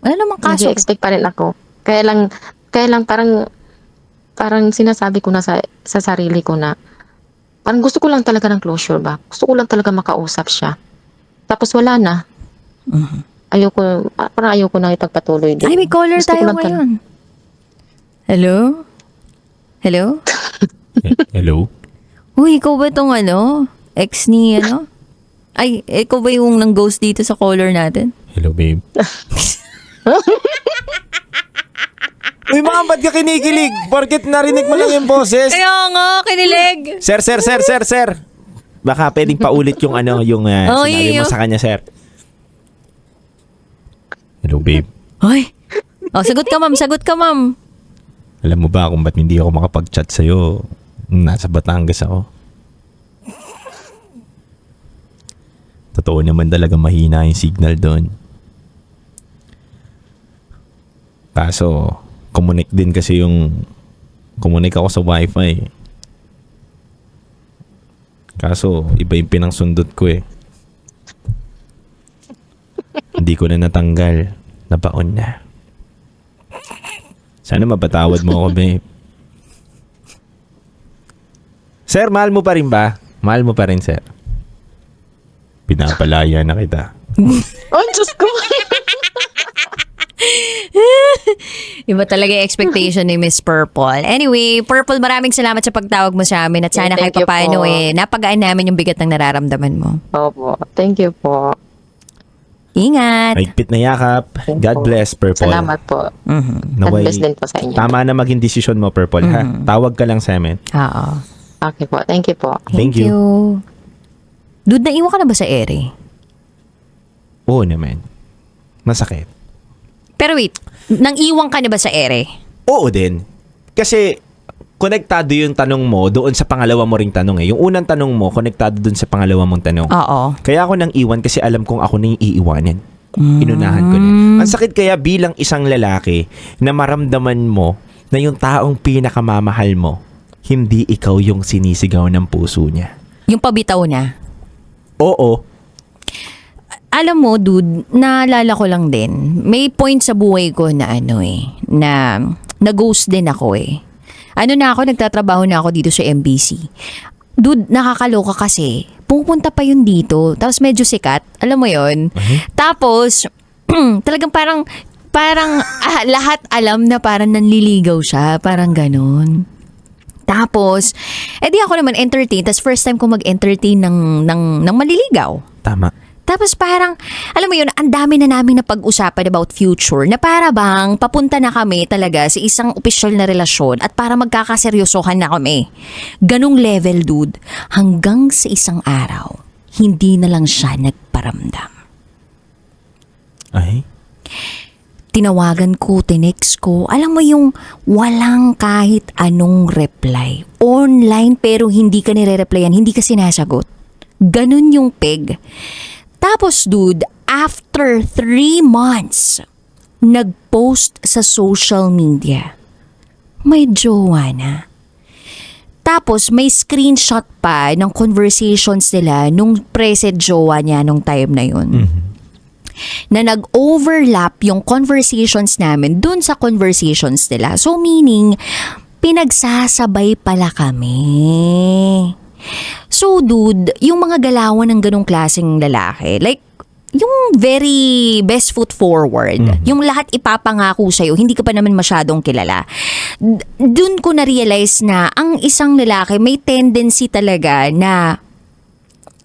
Wala namang kaso. Nag-expect pa rin ako. Kaya lang parang sinasabi ko na sa sarili ko na parang gusto ko lang talaga ng closure ba? Gusto ko lang talaga makausap siya. Tapos wala na. Parang ayoko na ipagpatuloy din. Ay, may caller Gusto ko tayo lang ngayon. Hello? Hello? Hello? Uy, ikaw ba tong ex ni Ay, ikaw ba yung nang ghost dito sa caller natin? Hello, babe. Uy, mga ba't ka kinikilig? Porket narinig mo lang yung boses. Kaya nga, kinilig. Sir. Baka pwedeng paulit yung sinabi mo sa kanya, sir. Hello, babe. Ay. Oh, sagot ka, ma'am. Alam mo ba kung ba't hindi ako makapag-chat sa'yo nung nasa Batangas ako? Totoo naman talaga mahina yung signal doon. Kaso, connect ako sa wifi. Kaso, iba yung pinangsundot ko eh. Hindi ko na natanggal. Nabaon na. Sana mapatawad mo ako, babe. Sir, mahal mo pa rin ba? Mahal mo pa rin, sir. Pinapalaya na kita. Oh, Diyos ko! Iba talaga yung expectation ni Miss Purple. Anyway, Purple, maraming salamat sa pagtawag mo sa amin at sana kahit Thank you papaano po. napagaan namin yung bigat ng nararamdaman mo. Opo. Thank you po. Ingat! Mahigpit na yakap. God bless, Purple. Salamat po. God Naway, bless din po sa inyo. tama na maging desisyon mo, Purple, ha? Tawag ka lang sa amin. Oo. Okay po. Thank you po. Thank you. Dude, naiwan ka na ba sa ere? Oo naman. Masakit. Pero wait, nang iwan ka na ba sa ere? Oo din. Kasi, konektado yung tanong mo doon sa pangalawa mo ring tanong eh. Yung unang tanong mo, konektado doon sa pangalawa mong tanong. Oo. Kaya ako nang iwan kasi alam kong ako na yung iiwanin. Inunahan ko na. Ang sakit kaya bilang isang lalaki na maramdaman mo na yung taong pinakamamahal mo, hindi ikaw yung sinisigaw ng puso niya. Yung pabitaw na. Oo. Alam mo, dude, naalala ko lang din, may point sa buhay ko na na nag-ghost din ako eh. Nagtatrabaho na ako dito sa MBC. Dude, nakakaloka kasi, pupunta pa yun dito, tapos medyo sikat, alam mo yun? Tapos, talagang parang lahat alam na parang nanliligaw siya, parang ganun. Tapos, di ako naman entertain, tapos first time ko mag-entertain ng maliligaw. Tama. Tapos parang, alam mo yun, ang dami na namin na pag-usapan about future na para bang papunta na kami talaga sa isang opisyal na relasyon at para magkakaseryosohan na kami. Ganong level, dude. Hanggang sa isang araw, hindi na lang siya nagparamdam. Ay? Tinawagan ko, tinext ko, alam mo yung walang kahit anong reply. Online pero hindi ka nire-replyan, hindi ka sinasagot. Ganun yung peg. Tapos dude, after 3 months, nag-post sa social media. May jowa na. Tapos may screenshot pa ng conversations nila nung present jowa niya nung time na yun. Na nag-overlap yung conversations namin dun sa conversations nila. So meaning, pinagsasabay pala kami. So dude, yung mga galawan ng ganong klaseng lalaki, like, yung very best foot forward, yung lahat ipapangako sa'yo, hindi ka pa naman masyadong kilala. Dun ko na-realize na ang isang lalaki may tendency talaga na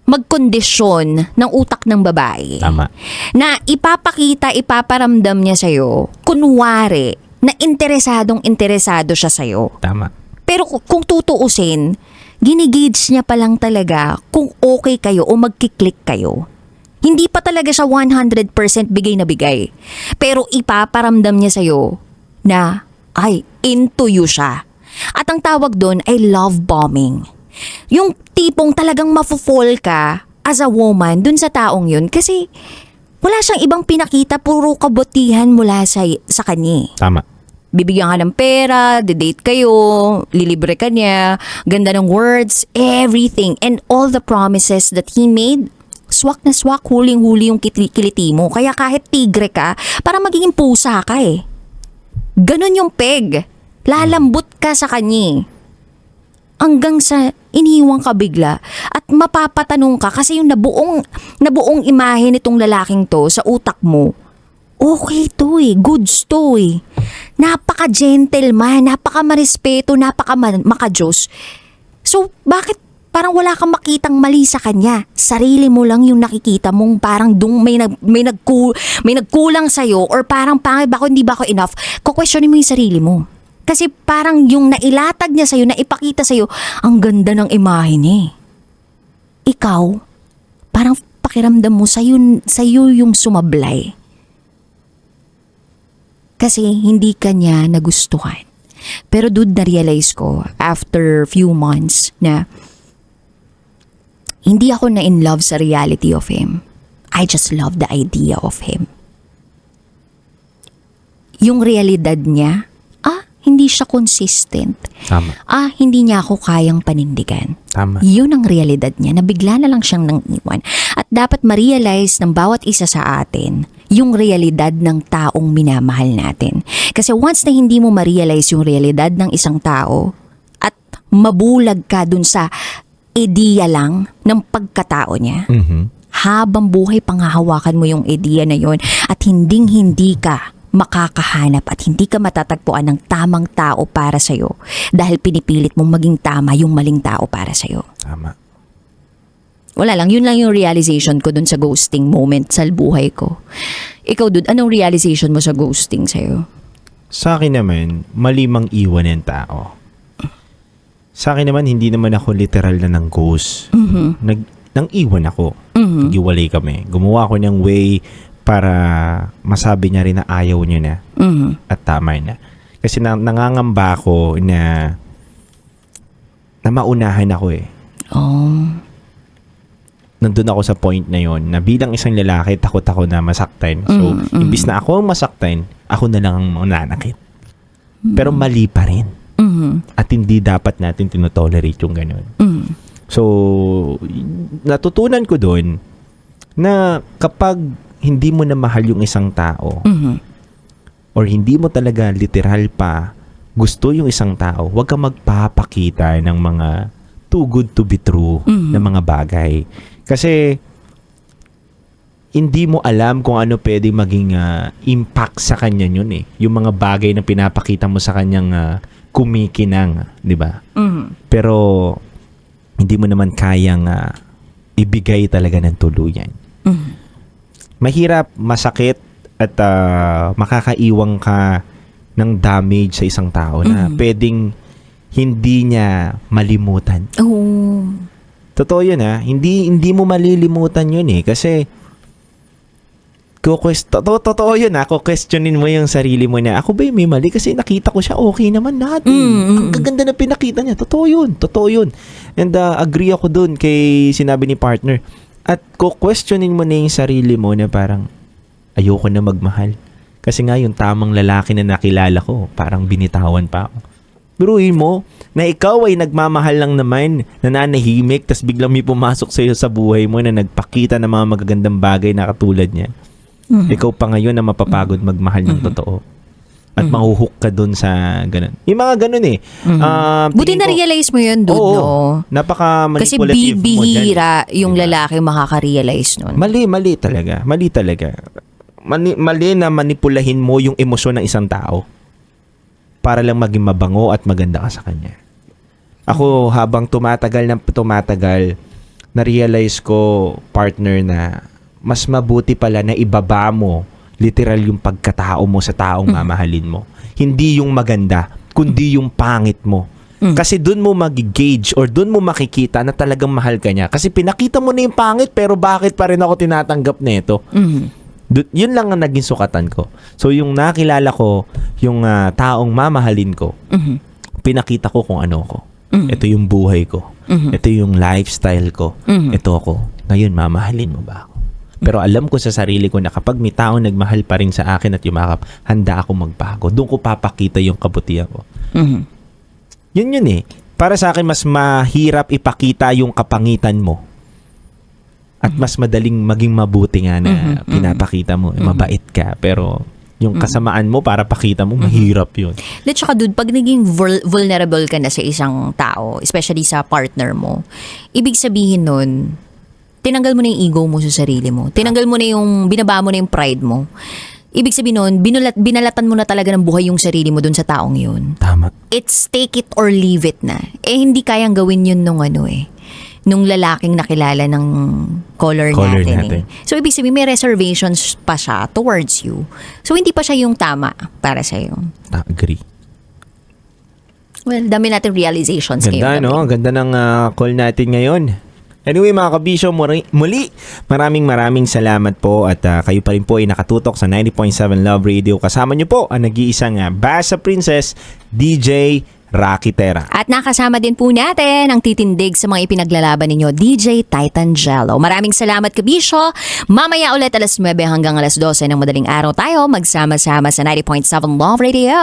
magkondisyon ng utak ng babae. Tama. Na ipaparamdam niya sa'yo, kunwari, na interesado siya sa'yo. Tama. Pero kung tutuusin, ginigage niya pa lang talaga kung okay kayo o magkiklik kayo. Hindi pa talaga siya 100% bigay na bigay. Pero ipaparamdam niya sa'yo na ay, into you siya. At ang tawag doon ay love bombing. Yung tipong talagang mafo-fall ka as a woman dun sa taong yun kasi wala siyang ibang pinakita, puro kabutihan mula sa kanya. Tama. Bibigyan ka ng pera, date kayo, lilibre ka niya, ganda ng words, everything. And all the promises that he made, swak na swak, huling-huli yung kiliti mo. Kaya kahit tigre ka, para magiging pusa ka eh. Ganon yung peg. Lalambot ka sa kanya. Hanggang sa iniwan ka bigla at mapapatanong ka kasi yung nabuong imahe nitong lalaking to sa utak mo, okay to eh, goods to eh. Napaka-gentleman, napaka-marespeto, napaka-makajos. So, bakit parang wala kang makitang mali sa kanya? Sarili mo lang yung nakikita mong parang may nagkulang sa'yo or parang pangit ba ako, hindi ba ako enough? Kukwestiyonin mo yung sarili mo. Kasi parang yung nailatag niya sa'yo, naipakita sa'yo, ang ganda ng imahe niya. Ikaw, parang pakiramdam mo sa'yo yung sumablay. Kasi hindi ka niya nagustuhan. Pero dude, na-realize ko after few months na hindi ako na in love sa reality of him. I just love the idea of him. Yung realidad niya, hindi siya consistent. Tama. Hindi niya ako kayang panindigan. Tama. Yun ang realidad niya, na bigla na lang siyang nang iwan. At dapat ma-realize ng bawat isa sa atin yung realidad ng taong minamahal natin. Kasi once na hindi mo ma-realize yung realidad ng isang tao at mabulag ka dun sa ideya lang ng pagkatao niya, habang buhay panghahawakan mo yung ideya na yun at hindi ka makakahanap at hindi ka matatagpuan ng tamang tao para sa'yo dahil pinipilit mong maging tama yung maling tao para sa'yo. Tama. Wala lang, yun lang yung realization ko dun sa ghosting moment sa buhay ko. Ikaw, dude, anong realization mo sa ghosting sa'yo? Sa akin naman, mali mang iwan ng tao. Sa akin naman, hindi naman ako literal na ng ghost. Nang iwan ako. Nagiwalay kami. Gumawa ako ng way para masabi niya rin na ayaw niya na at tama na. Kasi nangangamba ako na maunahan ako eh. Nandun ako sa point na yon na bilang isang lalaki, takot ako na masaktan. So, imbis na ako ang masaktan, ako na lang ang mananakit. Pero mali pa rin. At hindi dapat natin tinotolerate yung ganun. So, natutunan ko doon na kapag hindi mo na mahal yung isang tao or hindi mo talaga literal pa gusto yung isang tao, huwag kang magpapakita ng mga too good to be true na mga bagay. Kasi hindi mo alam kung ano pwede maging impact sa kanya yun eh. Yung mga bagay na pinapakita mo sa kanyang kumikinang, di ba? Pero hindi mo naman kayang ibigay talaga ng tuluyan. Mahirap, masakit at makakaiwang ka ng damage sa isang tao na pwedeng hindi niya malimutan. Totoo yun hindi mo malilimutan yun eh kasi totoo yun questionin mo yung sarili mo na ako ba yung may mali kasi nakita ko siya okay naman natin. Ang gaganda na pinakita niya. Totoo yun. And agree ako dun kay sinabi ni partner. At questionin mo na yung sarili mo na parang ayoko na magmahal. Kasi nga yung tamang lalaki na nakilala ko, parang binitawan pa ako. Biruin mo na ikaw ay nagmamahal lang naman, nananahimik, tas biglang may pumasok sa iyo sa buhay mo na nagpakita ng mga magagandang bagay na katulad niya. Ikaw pa ngayon na mapapagod magmahal ng totoo. At mahuhook ka dun sa ganun. Yung mga ganun eh. Buti na-realize mo yun, dude, no? Kasi Napaka-manipulative mo dyan. bibihira yung lalaki makaka-realize nun. Mali talaga. Mali na manipulahin mo yung emosyon ng isang tao para lang maging mabango at maganda ka sa kanya. Ako, habang tumatagal, na-realize ko, partner, na mas mabuti pala na ibaba mo literal yung pagkatao mo sa taong mamahalin mo. Hindi yung maganda, kundi yung pangit mo. Kasi dun mo mag-gauge or dun mo makikita na talagang mahal ka niya. Kasi pinakita mo na yung pangit pero bakit pa rin ako tinatanggap nito? Yun lang ang naging sukatan ko. So yung nakilala ko, yung taong mamahalin ko, pinakita ko kung ano ko. Ito yung buhay ko. Ito yung lifestyle ko. Ito ako. Ngayon, mamahalin mo ba ako? Pero alam ko sa sarili ko na kapag may taong nagmahal pa rin sa akin at yumakap, handa ako magbago. Doon ko papakita yung kabutihan ko. Yun eh. Para sa akin, mas mahirap ipakita yung kapangitan mo. At mas madaling maging mabuti nga na pinapakita mo. Mabait ka. Pero yung kasamaan mo para pakita mo, mahirap yun. At saka dude, pag naging vulnerable ka na sa isang tao, especially sa partner mo, ibig sabihin nun, tinanggal mo na yung ego mo sa sarili mo. Tinanggal mo na yung, binaba mo na yung pride mo. Ibig sabihin nun, binalatan mo na talaga ng buhay yung sarili mo dun sa taong yun. Tama. It's take it or leave it na. Hindi kayang gawin yun nung nung lalaking nakilala ng caller natin. So, ibig sabihin, may reservations pa siya towards you. So, hindi pa siya yung tama para sa'yo. Agree. Well, dami natin realizations Ganda, ngayon. no? Ang ganda ng call natin ngayon. Anyway, mga kabisyo, muli, maraming salamat po at kayo pa rin po ay nakatutok sa 90.7 Love Radio. Kasama niyo po ang nag-iisang Basa Princess, DJ Rocky Terra. At nakasama din po natin ang titindig sa mga ipinaglalaban ninyo, DJ Titan Jello. Maraming salamat, kabisyo. Mamaya ulit alas 9 hanggang alas 12 ng madaling araw tayo magsama-sama sa 90.7 Love Radio.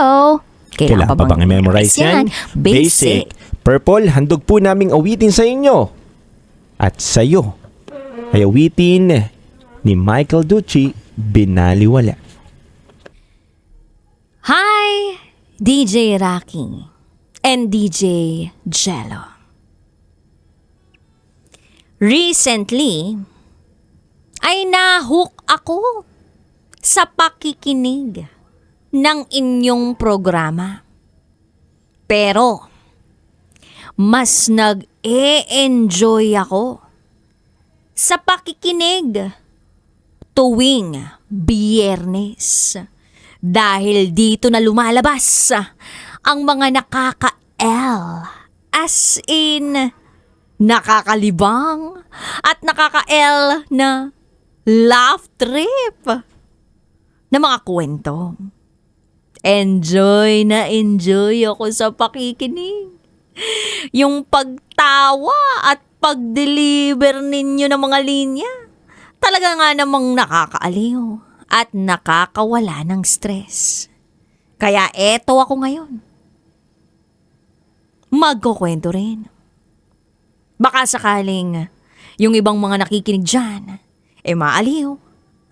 Kailangan pa bang i-memorize yan? Basic. Purple, handog po naming awitin sa inyo. At sa'yo ay awitin ni Michael Ducci, Binaliwala. Hi, DJ Rocky and DJ Jello. Recently, ay nahook ako sa pakikinig ng inyong programa. Pero, mas nag-e-enjoy ako sa pakikinig tuwing Biyernes. Dahil dito na lumalabas ang mga nakaka-L. As in, nakakalibang at nakaka-L na laugh trip na mga kwento. Enjoy na enjoy ako sa pakikinig. Yung pagtawa at pag-deliver ninyo ng mga linya, talaga nga namang nakakaaliw at nakakawala ng stress. Kaya eto ako ngayon. Magkukwento rin. Baka sakaling yung ibang mga nakikinig dyan, maaliw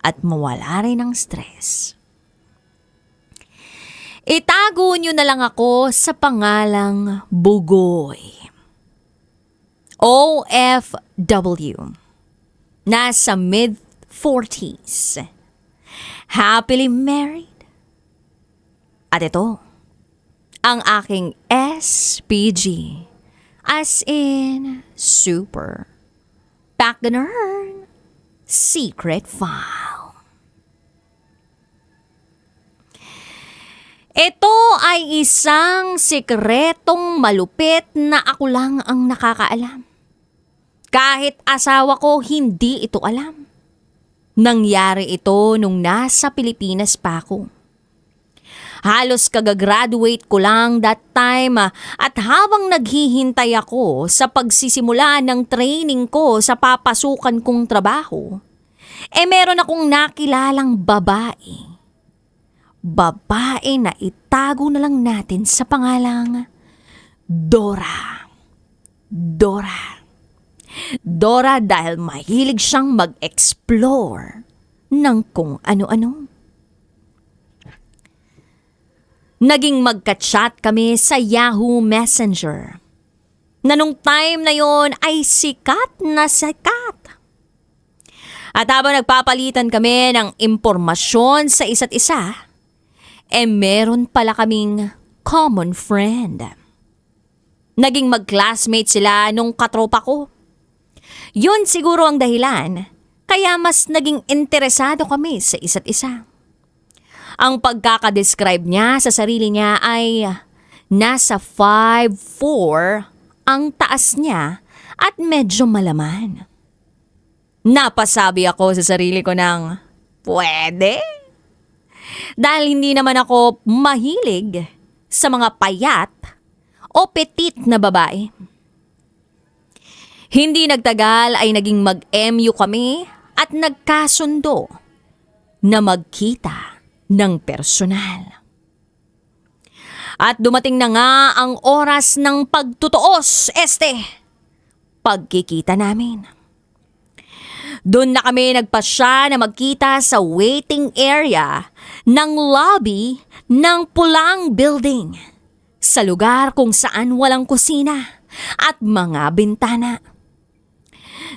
at mawala rin ng stress. Itago nyo na lang ako sa pangalang Bugoy. OFW. Nasa mid-40s. Happily married. At ito, ang aking SPG. As in, super. Pagganern. Secret file. Ito ay isang sikretong malupit na ako lang ang nakakaalam. Kahit asawa ko, hindi ito alam. Nangyari ito nung nasa Pilipinas pa ako. Halos kagagraduate ko lang that time at habang naghihintay ako sa pagsisimula ng training ko sa papasukan kong trabaho, meron akong nakilalang babae. Babae na itago na lang natin sa pangalang Dora. Dora dahil mahilig siyang mag-explore ng kung ano-ano. Naging magka-chat kami sa Yahoo Messenger na nung time na yon ay sikat na sikat. At habang nagpapalitan kami ng impormasyon sa isa't isa, meron pala kaming common friend. Naging mag-classmate sila nung katropa ko. Yun siguro ang dahilan, kaya mas naging interesado kami sa isa't isa. Ang pagkakadescribe niya sa sarili niya ay Nasa 5'4" ang taas niya at medyo malaman. Napasabi ako sa sarili ko ng, pwede? Dahil hindi naman ako mahilig sa mga payat o petite na babae. Hindi nagtagal ay naging mag-MU kami at nagkasundo na magkita ng personal. At dumating na nga ang oras ng pagtutuos, pagkikita namin. Doon na kami nagpasya na magkita sa waiting area ng lobby ng pulang building, sa lugar kung saan walang kusina at mga bintana.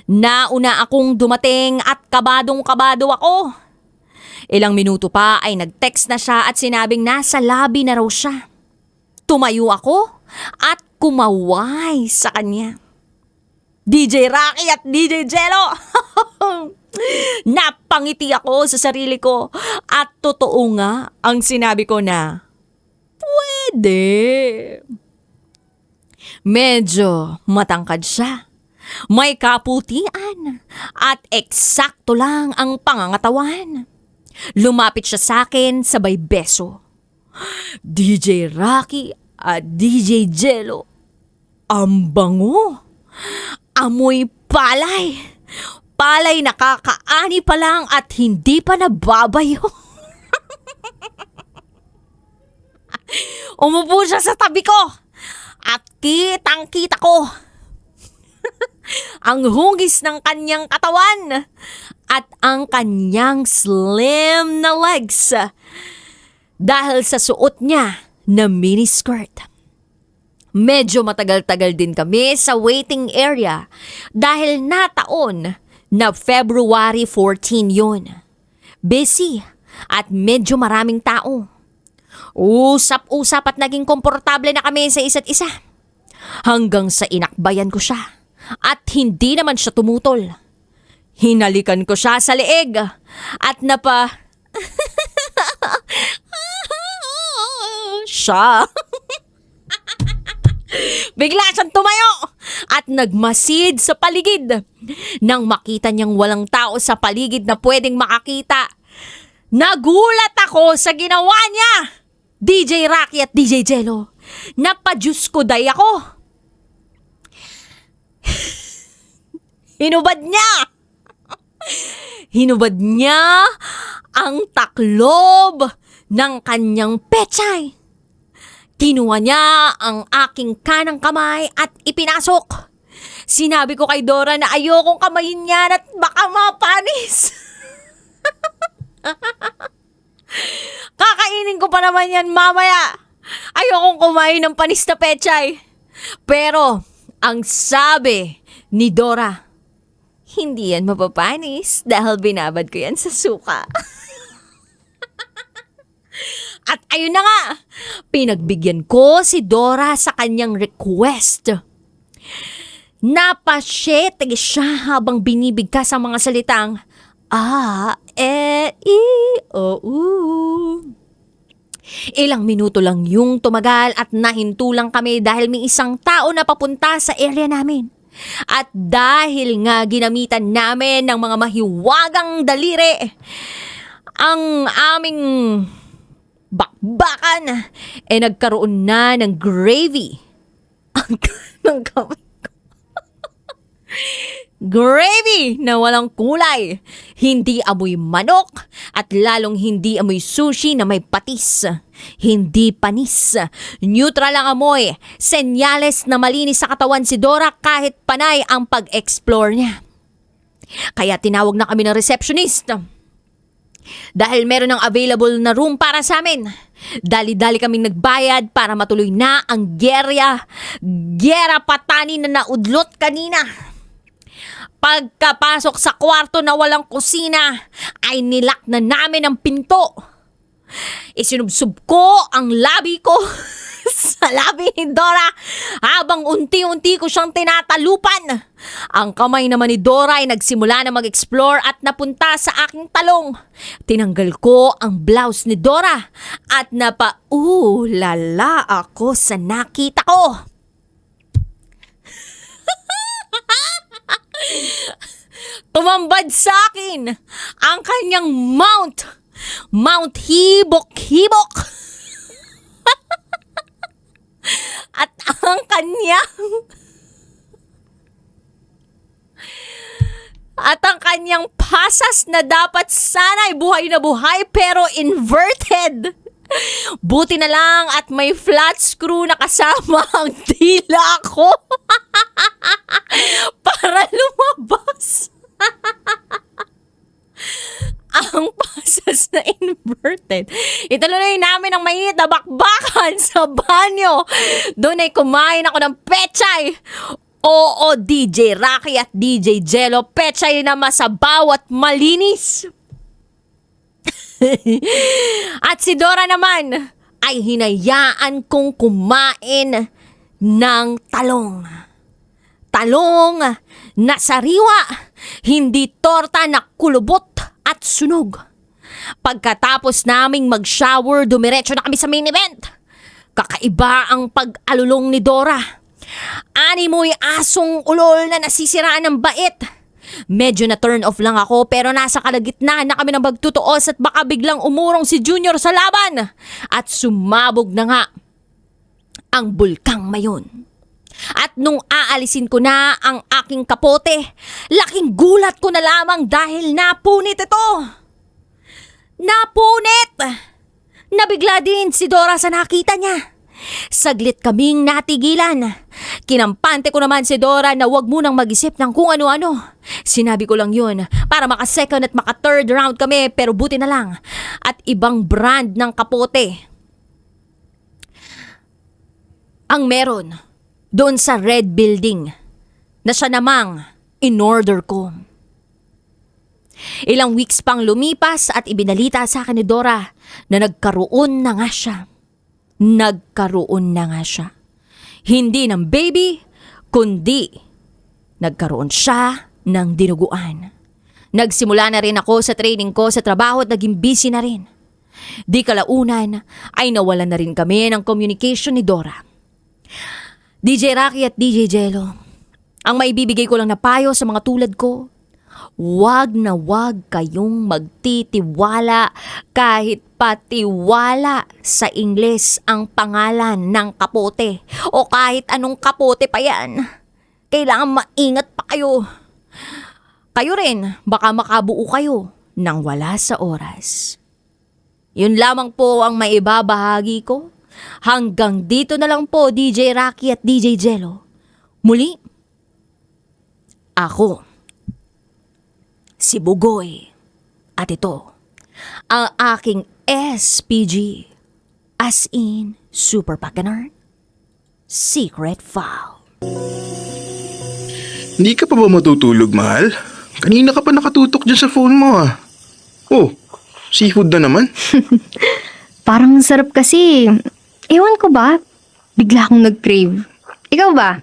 Nauna akong dumating at kabadong-kabado ako. Ilang minuto pa ay nag-text na siya at sinabing nasa lobby na raw siya. Tumayo ako at kumaway sa kanya. DJ Rocky at DJ Jello! Napangiti ako sa sarili ko at totoo nga ang sinabi ko na, pwede. Medyo matangkad siya. May kaputian at eksakto lang ang pangangatawan. Lumapit siya sa akin sabay beso. DJ Rocky at DJ Jello, ang bango. Amoy palay. Palay na kakaani pa lang at hindi pa nababayo. Umupo siya sa tabi ko at kitang-kita ko ang hugis ng kanyang katawan at ang kanyang slim na legs dahil sa suot niya na miniskirt. Medyo matagal-tagal din kami sa waiting area dahil nataon na February 14 yun. Busy at medyo maraming tao. Usap-usap at naging komportable na kami sa isa't isa. Hanggang sa inakbayan ko siya at hindi naman siya tumutol. Hinalikan ko siya sa leeg at siya. Bigla siyang tumayo at nagmasid sa paligid. Nang makita niyang walang tao sa paligid na pwedeng makakita, nagulat ako sa ginawa niya. DJ Rocky at DJ Jello, napadyus ko day ako. Hinubad niya ang taklob ng kanyang pechay. Kinuha niya ang aking kanang kamay at ipinasok. Sinabi ko kay Dora na ayokong kamayin niya at baka mapanis. Kakainin ko pa naman yan mamaya. Ayokong kumain ng panis na pechay. Pero ang sabi ni Dora, hindi yan mapapanis dahil binabad ko yan sa suka. At ayun na nga, pinagbigyan ko si Dora sa kanyang request. Napasyete siya habang binibigkas ang mga salitang A, E, I, O, U. Ilang minuto lang yung tumagal at nahintulang kami dahil may isang tao na papunta sa area namin. At dahil nga ginamitan namin ng mga mahiwagang daliri ang aming bakbakan, nagkaroon na ng gravy ng kamay ko. Gravy na walang kulay, hindi amoy manok at lalong hindi amoy sushi na may patis. Hindi panis, neutral ang amoy, senyales na malinis sa katawan si Dora kahit panay ang pag-explore niya. Kaya tinawag na kami ng receptionist. Dahil meron ng available na room para sa amin, dali-dali kaming nagbayad para matuloy na ang gera patani na naudlot kanina. Pagkapasok sa kwarto na walang kusina, ay nilak na namin ang pinto. Isinubsob ko ang labi ko sa labi ni Dora habang unti-unti ko siyang tinatalupan. Ang kamay naman ni Dora ay nagsimula na mag-explore at napunta sa aking talong. Tinanggal ko ang blouse ni Dora at napaulala ako sa nakita ko. Tumambad sa akin ang kanyang Mount Hibok-Hibok. At ang kanyang pasas na dapat sana'y buhay na buhay pero inverted. Buti na lang at may flat screw na kasama ang dila ko para lumabas. Ang pasas na inverted. Ituloy namin ang mainit na bakbakan sa banyo. Doon ay kumain ako ng pechay. Oo, DJ Rocky at DJ Jello, pechay na masabaw at malinis. At si Dora naman ay hinayaan kong kumain ng talong. Talong na sariwa, hindi torta na kulubot at sunog. Pagkatapos naming mag-shower, dumiretso na kami sa main event. Kakaiba ang pag-alulong ni Dora. Animoy asong ulol na nasisiraan ng bait. Medyo na turn off lang ako pero nasa kalagitnaan na kami ng magtutuos at baka biglang umurong si Junior sa laban. At sumabog na nga ang bulkang mayon. At nung aalisin ko na ang aking kapote, laking gulat ko na lamang dahil napunit ito. Napunit! Nabigla din si Dora sa nakita niya. Saglit kaming natigilan. Kinampante ko naman si Dora na wag munang mag-isip ng kung ano-ano. Sinabi ko lang yun para maka-second at maka-third round kami pero buti na lang. At ibang brand ng kapote ang meron doon sa red building na siya namang in-order ko. Ilang weeks pang lumipas at ibinalita sa akin ni Dora na nagkaroon na nga siya. Nagkaroon na nga siya. Hindi ng baby, kundi nagkaroon siya ng dinuguan. Nagsimula na rin ako sa training ko sa trabaho at naging busy na rin. Di kalaunan ay nawalan na rin kami ng communication ni Dora. DJ Rocky at DJ Jello, ang maibibigay ko lang na payo sa mga tulad ko, wag na wag kayong magtitiwala kahit patiwala sa Ingles ang pangalan ng kapote o kahit anong kapote pa yan. Kailangan maingat pa kayo. Kayo rin, baka makabuo kayo nang wala sa oras. Yun lamang po ang maibabahagi ko. Hanggang dito na lang po, DJ Rocky at DJ Jello. Muli, ako, si Bugoy. At ito, ang aking SPG, as in Super Pagkanar, Secret File. Hindi ka pa ba matutulog, mahal? Kanina ka pa nakatutok dyan sa phone mo, ah. Oh, seafood na naman. Parang sarap kasi. Ewan ko ba? Bigla akong nag-crave. Ikaw ba?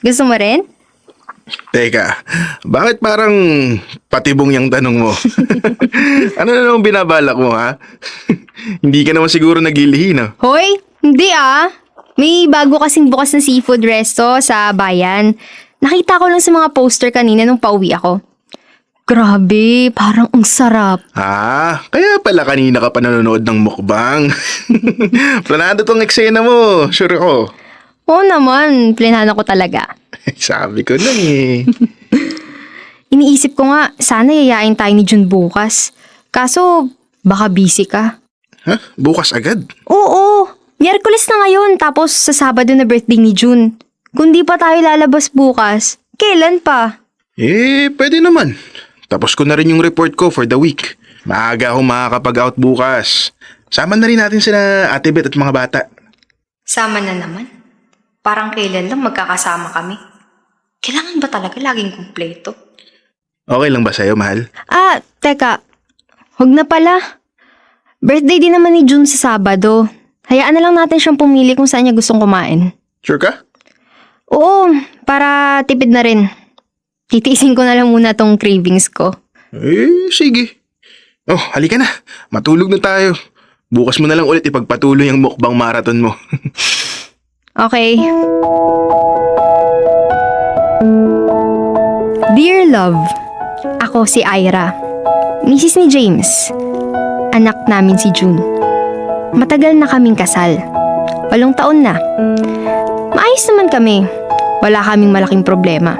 Gusto mo rin? Teka, bakit parang patibong yung tanong mo? Ano na naman binabalak mo, ha? Hindi ka naman siguro naglilihi, no? Hoy, hindi ah. May bago kasing bukas na seafood resto sa bayan. Nakita ko lang sa mga poster kanina nung pauwi ako. Grabe, parang ang sarap. Ah, kaya pala kanina ka pa nanonood ng mukbang. Planado tong eksena mo, sure ako. Oo naman, plinano ko talaga. Sabi ko lang eh. Iniisip ko nga, sana yayain tayo ni Jun bukas. Kaso, baka busy ka. Ha? Bukas agad? Oo, Miyerkules na ngayon tapos sa Sabado na birthday ni Jun. Kung di pa tayo lalabas bukas, kailan pa? Eh, pwede naman. Tapos ko na rin yung report ko for the week. Maaga akong makakapag-out bukas. Sama na rin natin sila Ate Beth at mga bata. Sama na naman. Parang kailan lang magkakasama kami. Kailangan ba talaga laging kumpleto? Okay lang ba sa'yo, mahal? Teka. Huwag na pala. Birthday din naman ni Jun sa Sabado. Hayaan na lang natin siyang pumili kung saan niya gustong kumain. Sure ka? Oo, para tipid na rin. Titiisin ko na lang muna tong cravings ko. Sige. Oh, halika na. Matulog na tayo. Bukas mo na lang ulit ipagpatuloy ang mukbang marathon mo. Okay. Dear Love, ako si Ira, Mrs. ni James. Anak namin si June. Matagal na kaming kasal. 8 taon na. Maayos naman kami. Wala kaming malaking problema.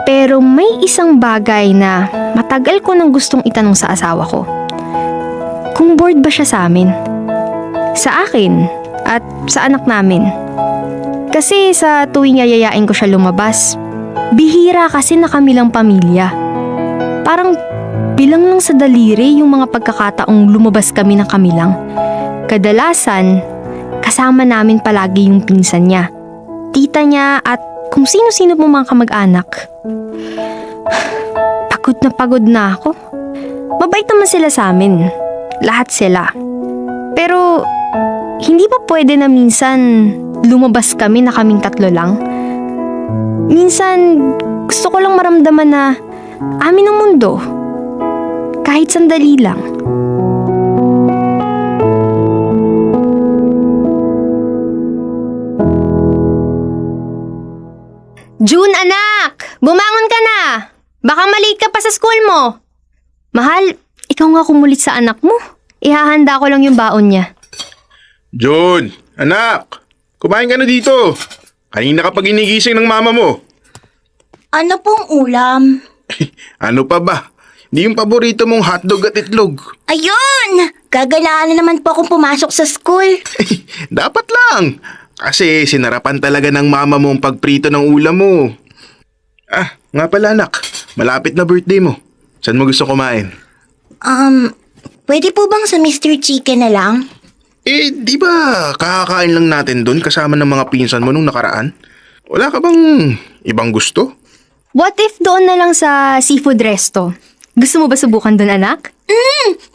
Pero may isang bagay na matagal ko nang gustong itanong sa asawa ko. Kung bored ba siya sa amin? Sa akin at sa anak namin. Kasi sa tuwing yayayain ko siya lumabas, bihira kasi na kami lang pamilya. Parang bilang lang sa daliri yung mga pagkakataong lumabas kami ng kami lang. Kadalasan, kasama namin palagi yung pinsan niya, tita niya at kung sino-sino po mga kamag-anak. Pagod na ako. Mabait naman sila sa amin. Lahat sila. Pero, hindi ba pwede na minsan lumabas kami na kaming 3 lang? Minsan, gusto ko lang maramdaman na amin ang mundo. Kahit sandali lang. June, anak! Bumangon ka na! Baka malate ka pa sa school mo. Mahal, ikaw nga kumulit sa anak mo. Ihahanda ko lang yung baon niya. John, anak! Kumain ka na dito. Kanina ka pa ginigising ng mama mo. Ano pong ulam? Ano pa ba? Hindi yung paborito mong hotdog at itlog. Ayun! Gaganaan na naman po akong pumasok sa school. Dapat lang. Kasi sinarapan talaga ng mama mo ang pagprito ng ulam mo. Ah, nga pala anak. Malapit na birthday mo. Saan mo gusto kumain? Pwede po bang sa Mr. Chicken na lang? Di ba kakakain lang natin doon kasama ng mga pinsan mo nung nakaraan? Wala ka bang ibang gusto? What if doon na lang sa seafood resto? Gusto mo ba subukan doon, anak?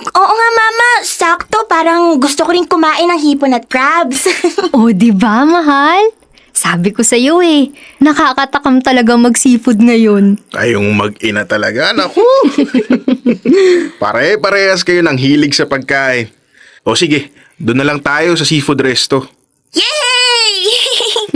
Oo nga, Mama. Sakto, parang gusto ko rin kumain ng hipon at crabs. Oh, di ba, mahal? Sabi ko sa'yo eh, nakakatakam talaga mag-seafood ngayon. Kayong mag-ina talaga, naku. Pare-parehas kayo ng hilig sa pagkain. O sige, doon na lang tayo sa seafood resto. Yay!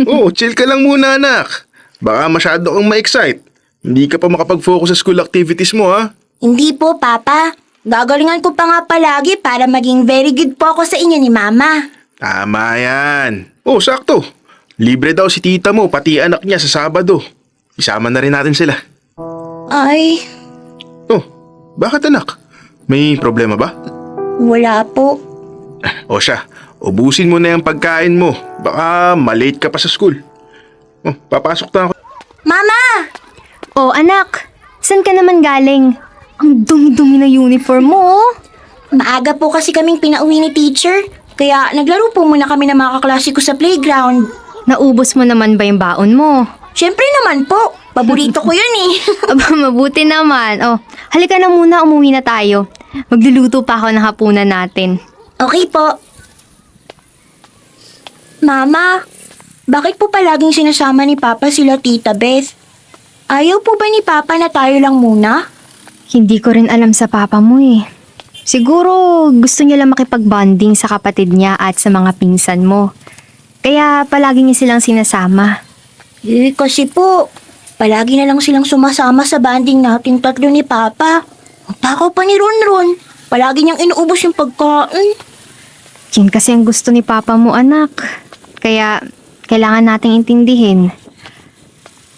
Oh, chill ka lang muna, anak. Baka masyado kang ma-excite. Hindi ka pa makapag-focus sa school activities mo, ha? Hindi po, Papa. Gagalingan ko pa nga palagi para maging very good po ako sa inyo ni Mama. Tama yan. Oh, sakto. Libre daw si tita mo, pati anak niya sa Sabado. Isama na rin natin sila. Ay, Oh, bakit anak? May problema ba? wala po. O siya, ubusin mo na yung pagkain mo. Baka malate ka pa sa school. Oh, papasok na ako. Mama! Oh, anak, saan ka naman galing? Ang dumi-dumi na uniform mo, oh. Maaga po kasi kaming pinauwi ni teacher. Kaya naglaro po muna kami ng mga kaklase ko sa playground. Naubos mo naman ba yung baon mo? Siyempre naman po. Paborito ko yun eh. Aba, mabuti naman. Oh, halika na muna, umuwi na tayo. Magluluto pa ako ng hapunan natin. Okay po. Mama, bakit po palaging sinasama ni Papa sila Tita Beth? Ayaw po ba ni Papa na tayo lang muna? Hindi ko rin alam sa papa mo eh. Siguro gusto niya lang makipag-bonding sa kapatid niya at sa mga pinsan mo. Kaya palagi niya silang sinasama. Kasi po, palagi na lang silang sumasama sa banding natin 3 ni Papa. Ang takaw pa ni Ronron. Palagi niyang inuubos yung pagkain. Yun kasi ang gusto ni papa mo, anak. Kaya kailangan nating intindihin.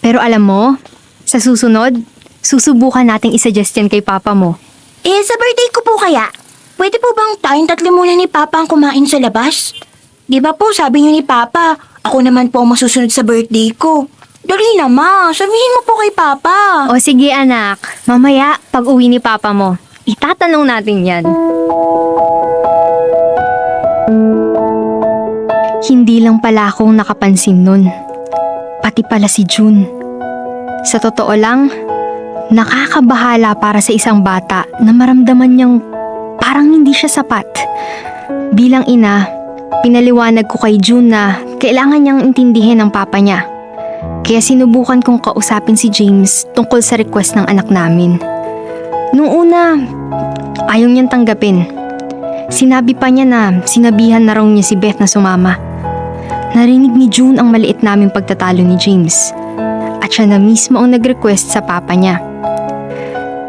Pero alam mo, sa susunod, susubukan nating isuggest yan kay papa mo. Sa birthday ko po kaya, pwede po bang tayong 3 muna ni Papa ang kumain sa labas? Di ba po sabi niyo ni Papa, ako naman po ang masusunod sa birthday ko. Dali na ma, sabihin mo po kay Papa. O sige anak, mamaya pag uwi ni papa mo, itatanong natin yan. Hindi lang pala akong nakapansin nun. Pati pala si June. Sa totoo lang, nakakabahala para sa isang bata na maramdaman niyang parang hindi siya sapat. Bilang ina, Pinaliwanag ko kay June na kailangan niyang intindihin ang papa niya. Kaya sinubukan kong kausapin si James tungkol sa request ng anak namin. Noong una, ayaw niyang tanggapin. Sinabi pa niya na sinabihan na raw niya si Beth na sumama. Narinig ni June ang maliit naming pagtatalo ni James. At siya na mismo ang nag-request sa papa niya.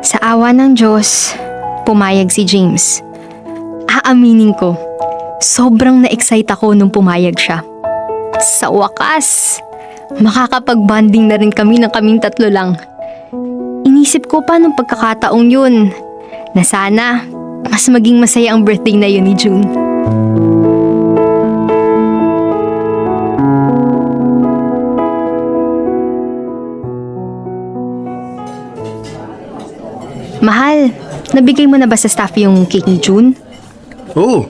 Sa awa ng Diyos, pumayag si James. Aaminin ko, sobrang na-excite ako nung pumayag siya. Sa wakas, makakapag-bonding na rin kami ng kaming tatlo lang. Inisip ko pa nung pagkakataong yun na sana mas maging masaya ang birthday na yun ni June. Mahal, nabigay mo na ba sa staff yung cake ni June? Oo,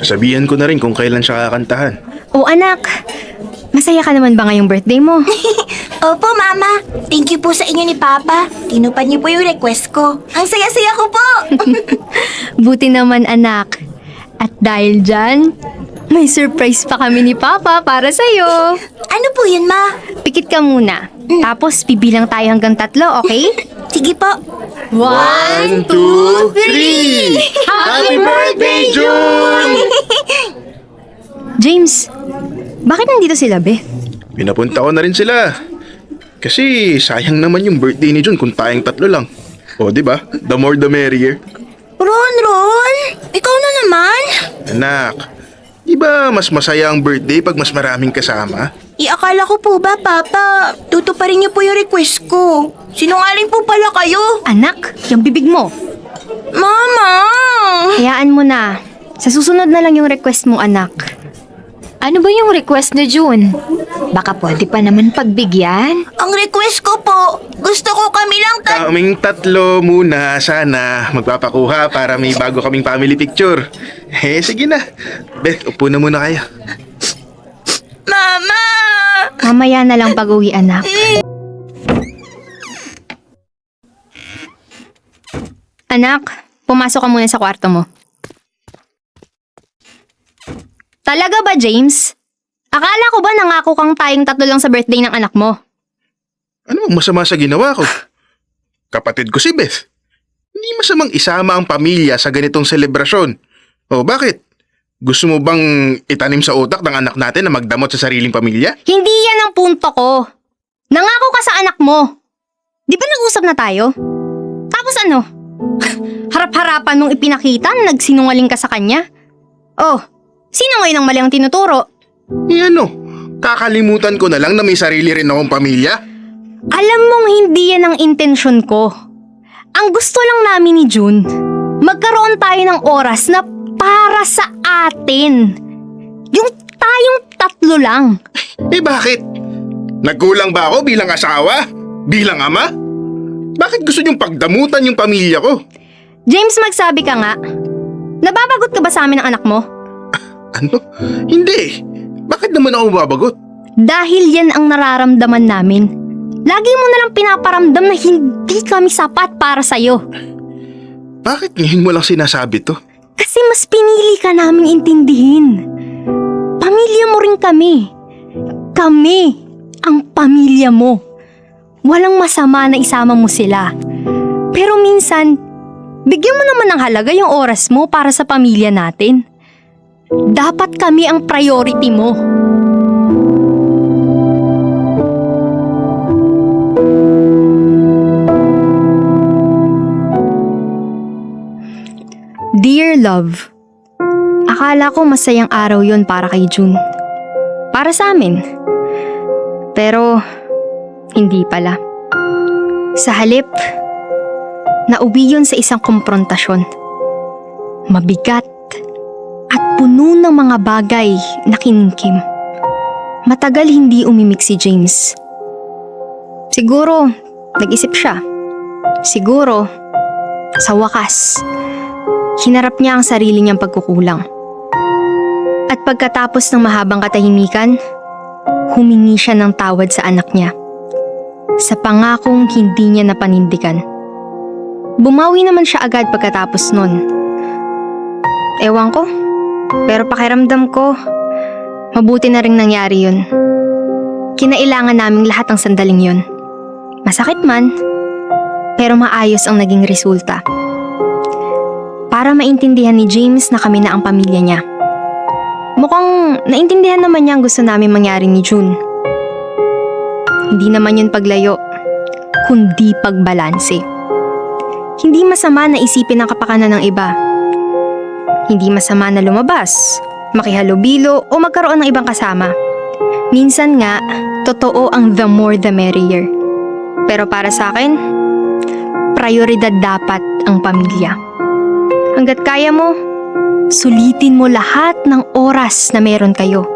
sabihan ko na rin kung kailan siya kakantahan. O anak, masaya ka naman ba ngayong birthday mo? Opo, Mama. Thank you po sa inyo ni Papa. Tinupad niyo po yung request ko. Ang saya-saya ko po. Buti naman anak. At dahil dyan, may surprise pa kami ni Papa para sa'yo. Ano po yun, Ma? Pikit ka muna. Tapos bibilang tayo hanggang 3, okay? Sige po. 1, 2, 3! Happy birthday, June! James, bakit nandito sila, Be? Pinapunta ko na rin sila. Kasi sayang naman yung birthday ni June kung tayong 3 lang. O, di ba? The more the merrier. Ron! Ikaw na naman? Anak, di ba mas masaya ang birthday pag mas maraming kasama? Akala ko po ba, Papa, tutuparin niyo po yung request ko. Sinungaling po pala kayo. Anak, yung bibig mo. Mama! Hayaan mo na. Sa susunod na lang yung request mo, anak. Ano ba yung request ni June? Baka pwede pa naman pagbigyan. Ang request ko po, gusto ko kami lang Kaming 3 muna sana magpapakuha para may bago kaming family picture. Sige na. Beth, upo na muna kayo. Mama! Mamaya na lang pag-uwi, anak. Anak, pumasok ka muna sa kwarto mo. Talaga ba, James? Akala ko ba nangako kang tayong 3 lang sa birthday ng anak mo? Ano ang masama sa ginawa ko? Kapatid ko si Beth. Hindi masamang isama ang pamilya sa ganitong selebrasyon. O bakit? Gusto mo bang itanim sa utak ng anak natin na magdamot sa sariling pamilya? Hindi yan ang punto ko. Nangako ka sa anak mo. Di ba nag-usap na tayo? Tapos ano? Harap-harapan mong ipinakita na nagsinungaling ka sa kanya? Oh, sino ngayon ang mali ang tinuturo? Ano? Kakalimutan ko na lang na may sarili rin akong pamilya? Alam mong hindi yan ang intensyon ko. Ang gusto lang namin ni June, magkaroon tayo ng oras na para sa atin. Yung tayong 3 lang. Bakit? Nagkulang ba ako bilang asawa? Bilang ama? Bakit gusto niyong pagdamutan yung pamilya ko? James, magsabi ka nga. Nababagot ka ba sa amin ng anak mo? Ano? Hindi. Bakit naman ako mababagot? Dahil yan ang nararamdaman namin. Lagi mo na lang pinaparamdam na hindi kami sapat para sa'yo. Bakit ngayon mo lang sinasabi to? Kasi mas pinili ka naming intindihin. Pamilya mo rin kami. Kami ang pamilya mo. Walang masama na isama mo sila. Pero minsan, bigyan mo naman ng halaga yung oras mo para sa pamilya natin. Dapat kami ang priority mo. Dear Love, akala ko masayang araw yon para kay June. Para sa amin. Pero, hindi pala. Sa halip, nauwi yun sa isang komprontasyon. Mabigat at puno ng mga bagay na kinimkim. Matagal hindi umimik si James. Siguro, nag-isip siya. Siguro, sa wakas, hinarap niya ang sarili niyang pagkukulang. At pagkatapos ng mahabang katahimikan, humingi siya ng tawad sa anak niya. Sa pangakong hindi niya napanindigan. Bumawi naman siya agad pagkatapos nun. Ewan ko, Pero pakiramdam ko, mabuti na rin nangyari yun. Kinailangan naming lahat ang sandaling yun. Masakit man, pero maayos ang naging resulta. Para maintindihan ni James na kami na ang pamilya niya. Mukhang naintindihan naman niya ang gusto namin mangyari ni June. Hindi naman yun paglayo, kundi pagbalanse. Hindi masama na isipin ang kapakanan ng iba. Hindi masama na lumabas, makihalubilo o magkaroon ng ibang kasama. Minsan nga, totoo ang the more the merrier. Pero para sa akin, prioridad dapat ang pamilya. Hanggat kaya mo, sulitin mo lahat ng oras na meron kayo.